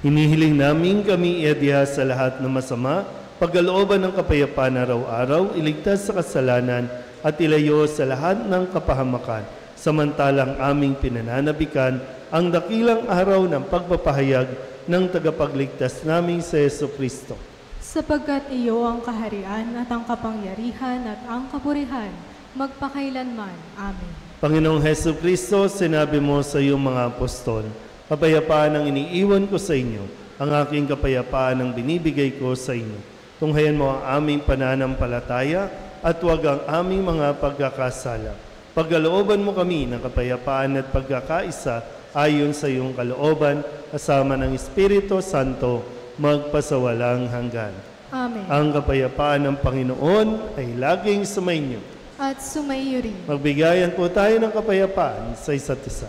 [SPEAKER 2] Hinihiling namin kami iadya sa lahat ng masama, pagkalooban ng kapayapaan araw-araw, iligtas sa kasalanan at ilayo sa lahat ng kapahamakan, samantalang aming pinananabikan ang dakilang araw ng pagpapahayag ng tagapagligtas naming sa Jesucristo.
[SPEAKER 1] Sapagkat iyo ang kaharian at ang kapangyarihan at ang kapurihan, magpakailanman. Amen.
[SPEAKER 2] Panginoong Jesucristo, sinabi mo sa iyong mga apostol, kapayapaan ang iniiwan ko sa inyo, ang aking kapayapaan ang binibigay ko sa inyo. Tunghayan mo ang aming pananampalataya at huwag ang aming mga pagkakasala. Pagkalooban mo kami ng kapayapaan at pagkakaisa ayon sa iyong kalooban, kasama ng Espiritu Santo, magpasawalang hanggan.
[SPEAKER 1] Amen.
[SPEAKER 2] Ang kapayapaan ng Panginoon ay laging sumainyo.
[SPEAKER 1] At sumaiyo rin.
[SPEAKER 2] Magbigayan po tayo ng kapayapaan sa isa't isa.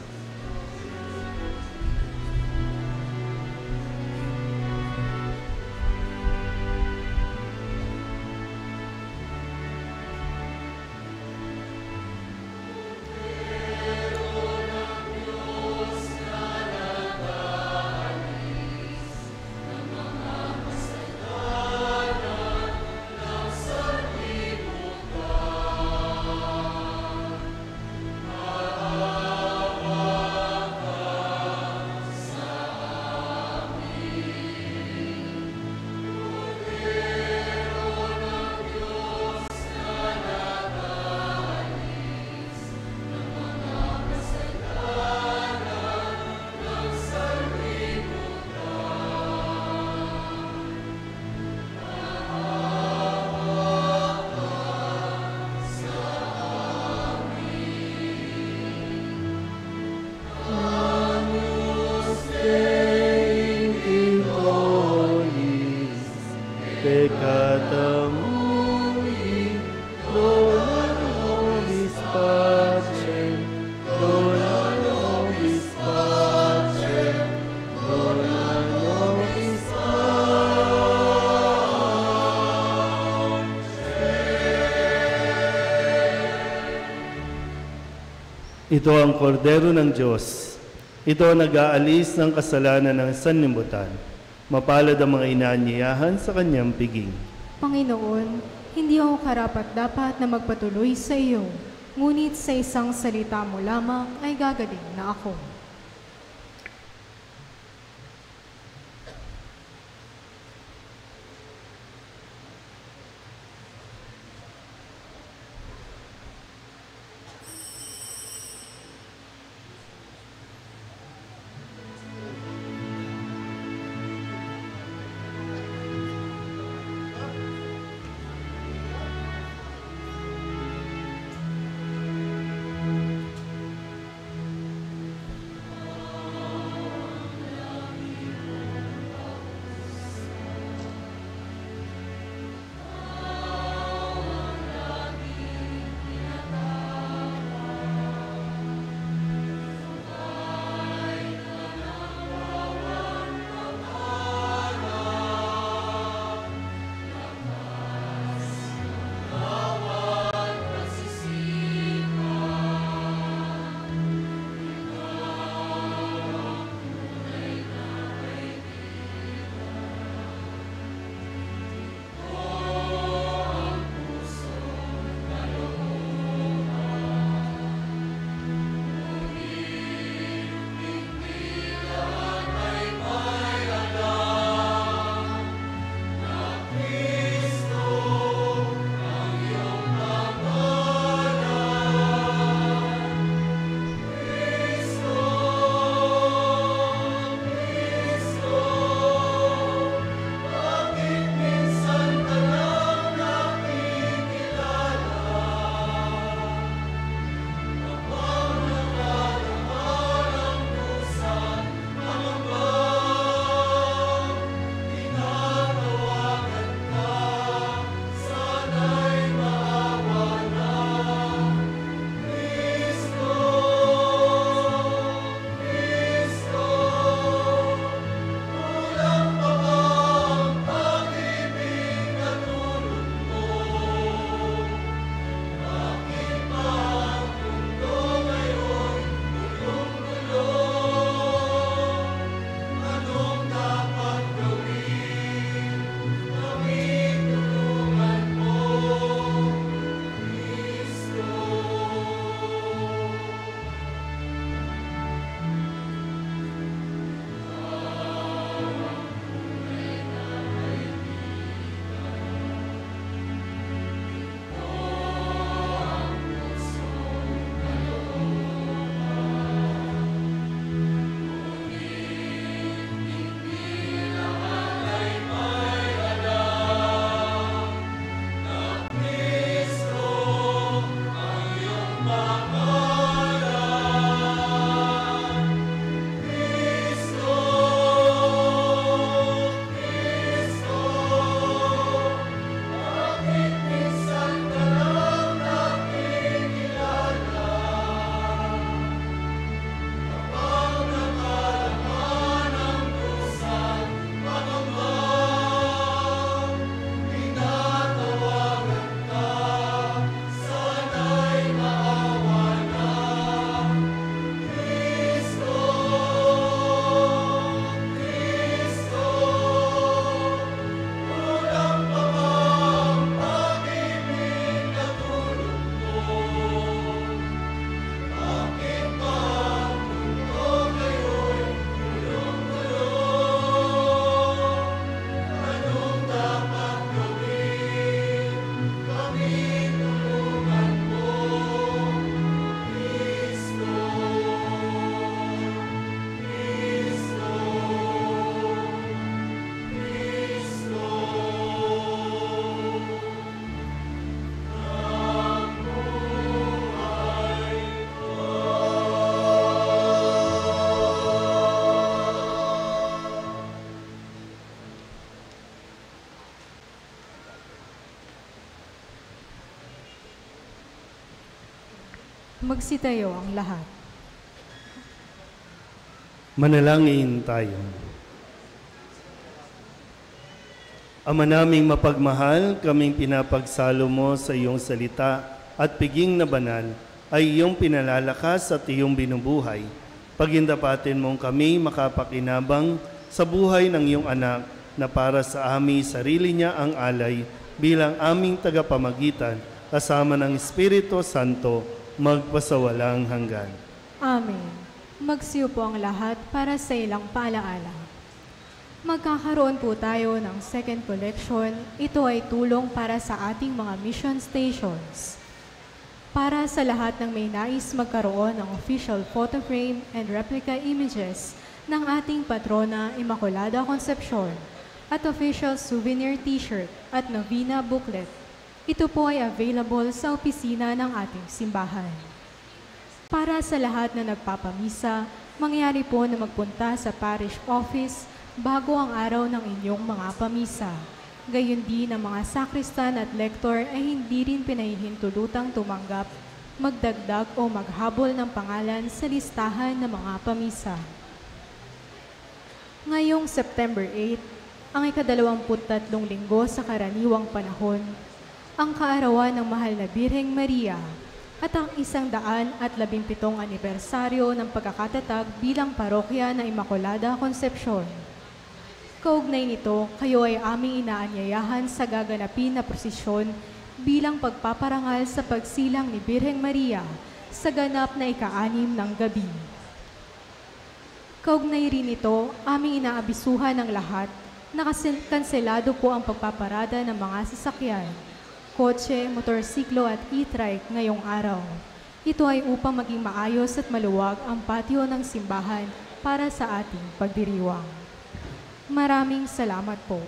[SPEAKER 2] Peccata mui, dona nobis pacem, dona nobis pacem, dona nobis pacem. Ito ang kordero ng Diyos. Ito ang nag-aalis ng kasalanan ng sanlibutan. Mapalad ang mga inaanyayahan sa kanyang piging.
[SPEAKER 1] Panginoon, hindi ako karapat-dapat na magpatuloy sa iyo, ngunit sa isang salita mo lamang ay gagaling na ako. Magsitayo ang lahat.
[SPEAKER 2] Manalangin tayo. Ama naming mapagmahal, kaming pinapagsalo mo sa iyong salita at piging na banal ay iyong pinalalakas at iyong binubuhay. Pagindapatin mong kami makapakinabang sa buhay ng iyong anak na para sa aming sarili niya ang alay bilang aming tagapamagitan kasama ng Espiritu Santo magpasawalang hanggan.
[SPEAKER 1] Amen. Magsiyo po ang lahat para sa ilang paalaala. Magkakaroon po tayo ng second collection. Ito ay tulong para sa ating mga mission stations. Para sa lahat ng may nais magkaroon ng official photo frame and replica images ng ating patrona Immaculada Concepcion at official souvenir t-shirt at novena booklet. Ito po ay available sa opisina ng ating simbahan. Para sa lahat na nagpapamisa, mangyari po na magpunta sa parish office bago ang araw ng inyong mga pamisa. Gayon din ang mga sakristan at lektor ay hindi rin pinahihintulutang tumanggap, magdagdag o maghabol ng pangalan sa listahan ng mga pamisa. Ngayong September 8, ang ika-23 linggo sa karaniwang panahon, ang kaarawan ng Mahal na Birheng Maria at ang 117 anibersaryo ng pagkakatatag bilang parokya ng Immaculada Concepcion. Kaugnay nito, kayo ay aming inaanyayahan sa gaganapin na prosesyon bilang pagpaparangal sa pagsilang ni Birheng Maria sa ganap na ika-6 ng gabi. Kaugnay rin ito, aming inaabisuhan ng lahat na kanselado po ang pagpaparada ng mga sasakyan, kotse, motorsiklo at e-trike ngayong araw. Ito ay upang maging maayos at maluwag ang patio ng simbahan para sa ating pagdiriwang. Maraming salamat po.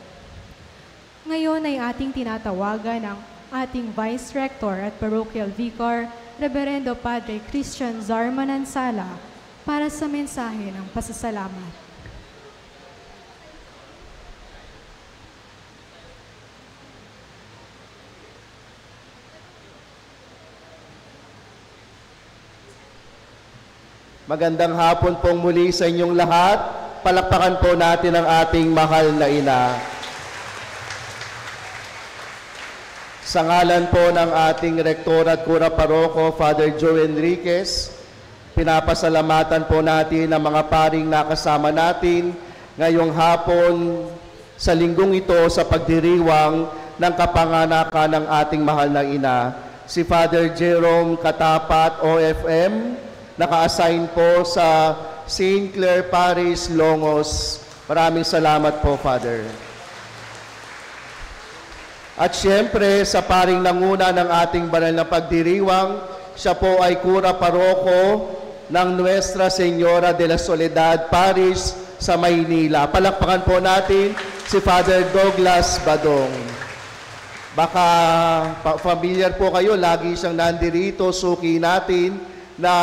[SPEAKER 1] Ngayon ay ating tinatawagan ang ating Vice Rector at Parochial Vicar, Reverendo Padre Christian Zar Manansala, para sa mensahe ng pasasalamat.
[SPEAKER 6] Magandang hapon pong muli sa inyong lahat. Palakpakan po natin ang ating mahal na ina. Sa ngalan po ng ating Rektor at Kura Paroko, Father Joe Enriquez, pinapasalamatan po natin ang mga paring nakasama natin ngayong hapon sa linggong ito sa pagdiriwang ng kapanganakan ng ating mahal na ina. Si Father Jerome Katapat, OFM, naka-assign po sa St. Clair Parish, Longos. Maraming salamat po, Father. At siyempre, sa paring nanguna ng ating banal na pagdiriwang, siya po ay Kura Paroko ng Nuestra Señora de la Soledad Parish sa Maynila. Palakpakan po natin si Father Douglas Badong. Baka familiar po kayo, lagi siyang nandirito, suki natin, na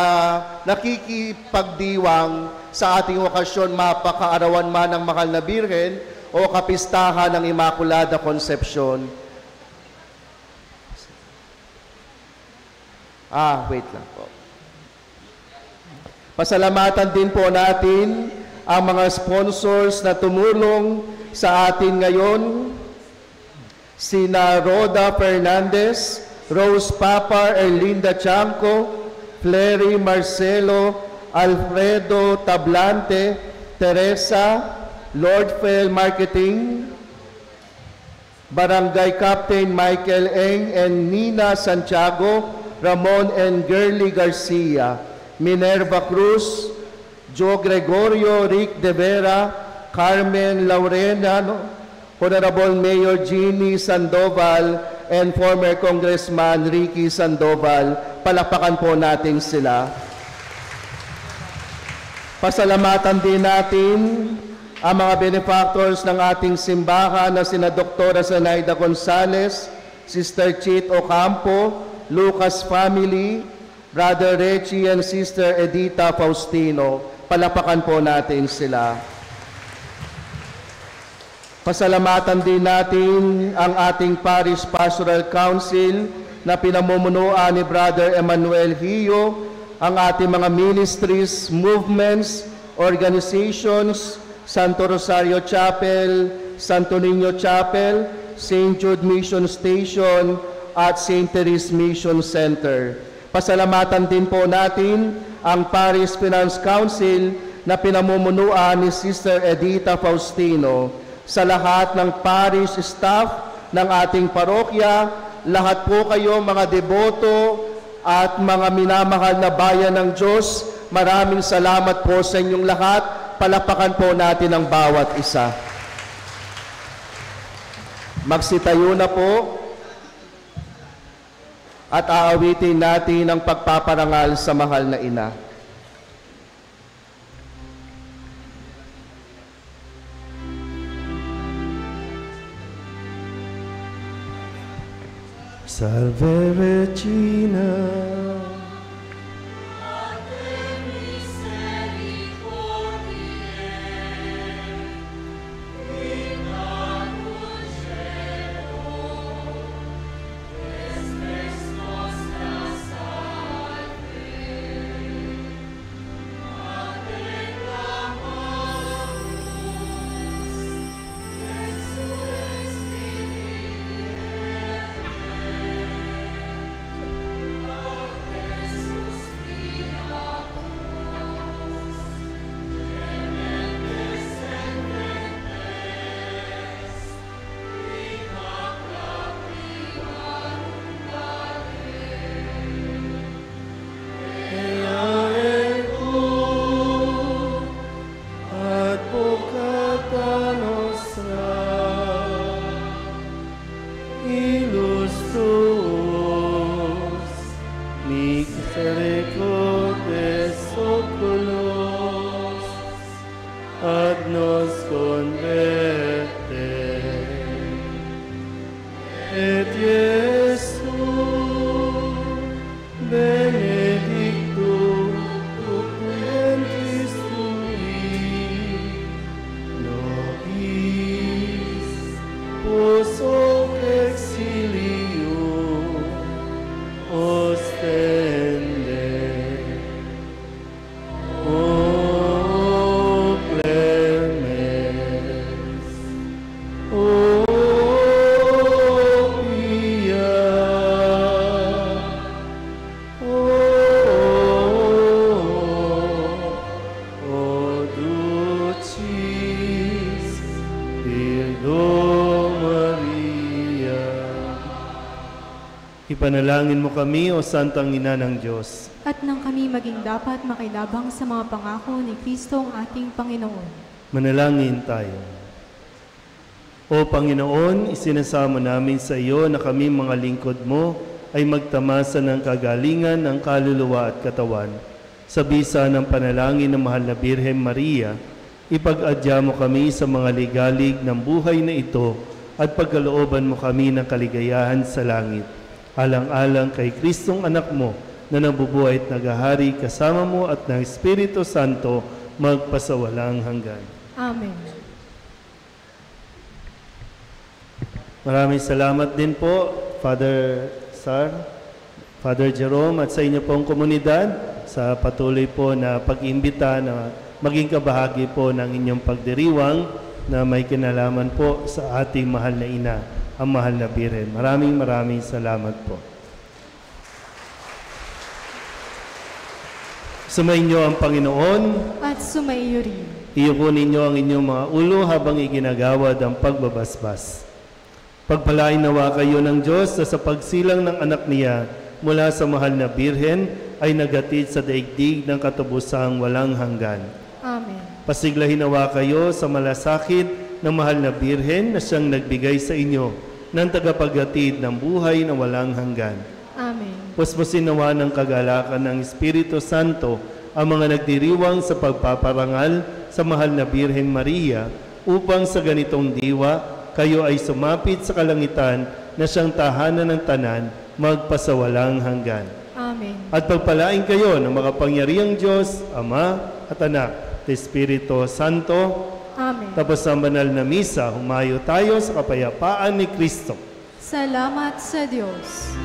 [SPEAKER 6] nakikipagdiwang sa ating okasyon mapakaarawan man ng Mahal na Birhen o kapistahan ng Immaculada Concepcion. Wait lang po. Pasalamatan din po natin ang mga sponsors na tumulong sa atin ngayon. Sina Roda Fernandez, Rose Papar, Erlinda Chanco, Flery Marcelo, Alfredo Tablante, Teresa, Lordfell Marketing, Barangay Captain Michael Eng and Nina Santiago, Ramon and Girly Garcia, Minerva Cruz, Joe Gregorio, Rick De Vera, Carmen Laurena, Honorable Mayor Jeannie Sandoval, and former Congressman Ricky Sandoval. Palakpakan po natin sila. Pasalamatan din natin ang mga benefactors ng ating simbahan na sina Dr. Zenaida Gonzales, Sister Chit Ocampo, Lucas family, Brother Reggie and Sister Edita Faustino. Palakpakan po natin sila. Pasalamatan din natin ang ating Parish Pastoral Council na pinamumunuan ni Brother Emmanuel Hio ang ating mga ministries, movements, organizations, Santo Rosario Chapel, Santo Niño Chapel, St. Jude Mission Station, at St. Therese Mission Center. Pasalamatan din po natin ang Parish Finance Council na pinamumunuan ni Sister Edita Faustino, sa lahat ng parish staff ng ating parokya, lahat po kayo mga deboto at mga minamahal na bayan ng Diyos, maraming salamat po sa inyong lahat. Palapakan po natin ang bawat isa. Magsitayo na po at aawitin natin ang pagpaparangal sa mahal na ina.
[SPEAKER 2] Salve Regina, ipanalangin mo kami, O Santang Ina ng Diyos.
[SPEAKER 1] At nang kami maging dapat makilabang sa mga pangako ni Kristo ang ating Panginoon.
[SPEAKER 2] Manalangin tayo. O Panginoon, isinasamo namin sa iyo na kami mga lingkod mo ay magtamasa ng kagalingan ng kaluluwa at katawan. Sa bisa ng panalangin ng Mahal na Birhen Maria, ipag-adya mo kami sa mga ligalig ng buhay na ito at pagkalooban mo kami ng kaligayahan sa langit. Alang-alang kay Kristong anak mo na nabubuhay at naghahari kasama mo at ng Espiritu Santo magpasawalang hanggan.
[SPEAKER 1] Amen.
[SPEAKER 2] Maraming salamat din po, Father Sar, Father Jerome, at sa inyo pong komunidad sa patuloy po na pag-imbita na maging kabahagi po ng inyong pagdiriwang na may kinalaman po sa ating mahal na ina, ang Mahal na Birhen. Maraming salamat po. Sumainyo ang Panginoon.
[SPEAKER 1] At sumaiyo rin.
[SPEAKER 2] Iyuko ninyo ang inyong mga ulo habang iginagawad ang pagbabasbas. Pagpalain nawa kayo ng Diyos na sa pagsilang ng anak niya mula sa Mahal na Birhen ay nagatid sa daigdig ng katubusang walang hanggan.
[SPEAKER 1] Amen.
[SPEAKER 2] Pasiglahin nawa kayo sa malasakit ng Mahal na Birhen na siyang nagbigay sa inyo ng tagapaghatid ng buhay na walang hanggan.
[SPEAKER 1] Amen.
[SPEAKER 2] Puspusin nawa ng kagalakan ng Espiritu Santo ang mga nagdiriwang sa pagpaparangal sa Mahal na Birhen Maria upang sa ganitong diwa kayo ay sumapit sa kalangitan na siyang tahanan ng tanan magpasawalang hanggan.
[SPEAKER 1] Amen.
[SPEAKER 2] At pagpalain kayo ng makapangyarihang Diyos, Ama at Anak, at Espiritu Santo.
[SPEAKER 1] Amen.
[SPEAKER 2] Tapos ang banal na misa, humayo tayo sa kapayapaan ni Kristo.
[SPEAKER 1] Salamat sa Diyos.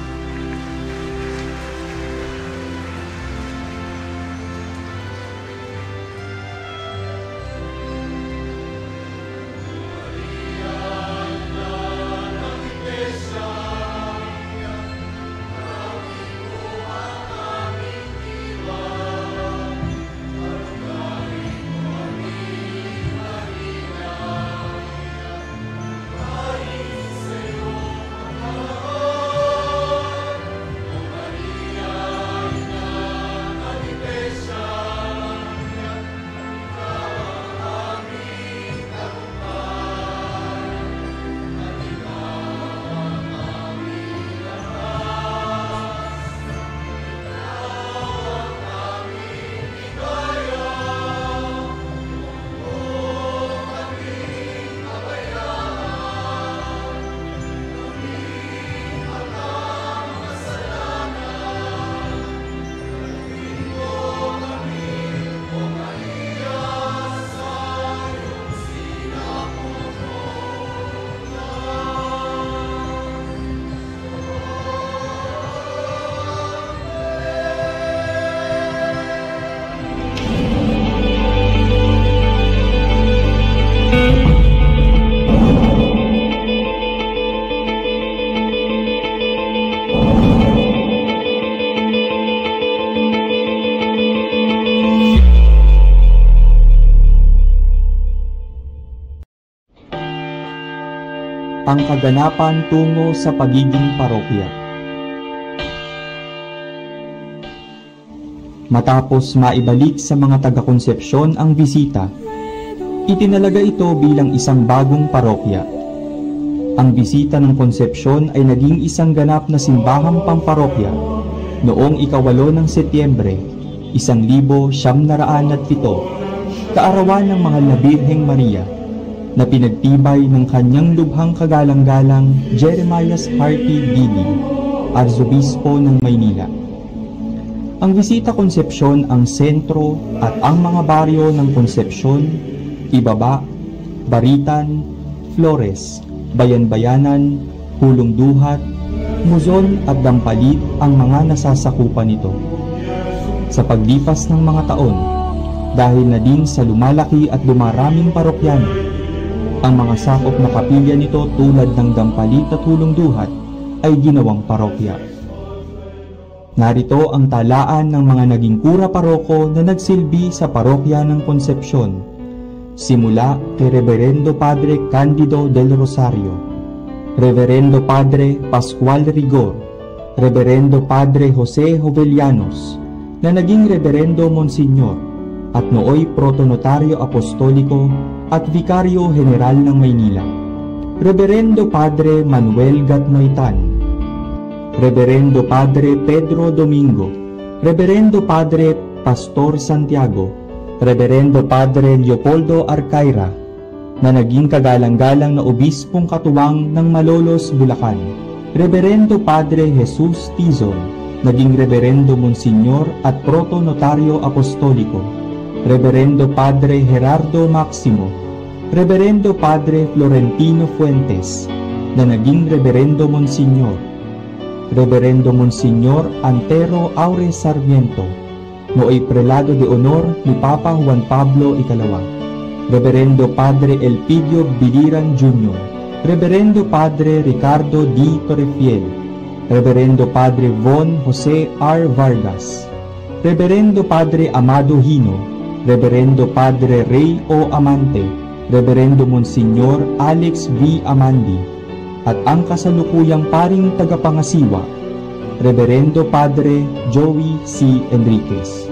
[SPEAKER 4] ang kaganapan tungo sa pagiging parokya. Matapos maibalik sa mga taga-konsepsyon ang bisita, itinalaga ito bilang isang bagong parokya. Ang bisita ng konsepsyon ay naging isang ganap na simbahang pamparokya noong 8 ng Setyembre, 1907, kaarawan ng mahal na Birheng Maria, na pinagtibay ng kanyang lubhang kagalang-galang Jeremias Harty Dili, Arzobispo ng Maynila. Ang bisita Konsepsyon ang sentro at ang mga baryo ng Konsepsyon, Ibaba, Baritan, Flores, Bayan-Bayanan, Hulong Duhat, Muzon at Dampalit ang mga nasasakupan nito. Sa paglipas ng mga taon, dahil na din sa lumalaki at dumaraming parokyano, ang mga sakop na kapilya nito tulad ng Dampalit at Hulong Duhat ay ginawang parokya. Narito ang talaan ng mga naging kura paroko na nagsilbi sa parokya ng Konsepsyon, simula kay Reverendo Padre Candido del Rosario, Reverendo Padre Pascual Rigor, Reverendo Padre Jose Jovellanos, na naging Reverendo Monsignor at nooy Protonotaryo Apostoliko at Vikaryo General ng Maynila, Reverendo Padre Manuel Gatnoytan, Reverendo Padre Pedro Domingo, Reverendo Padre Pastor Santiago, Reverendo Padre Leopoldo Arcaira, na naging kagalang-galang na obispong katuwang ng Malolos, Bulacan, Reverendo Padre Jesus Tizon, naging Reverendo Monsignor at Protonotaryo Apostoliko, Reverendo Padre Gerardo Maximo, Reverendo Padre Florentino Fuentes, na naging Reverendo Monsignor, Reverendo Monsignor Antero Aure Sarmiento, nooy Prelado de Honor ni Papa Juan Pablo II, Reverendo Padre Elpidio Biliran Jr., Reverendo Padre Ricardo D. Torrefiel, Reverendo Padre Von Jose R. Vargas, Reverendo Padre Amado Hino, Reverendo Padre Ray O. Amante, Reverendo Monsignor Alex V. Amandi, at ang kasalukuyang paring tagapangasiwa, Reverendo Padre Joey C. Enriquez.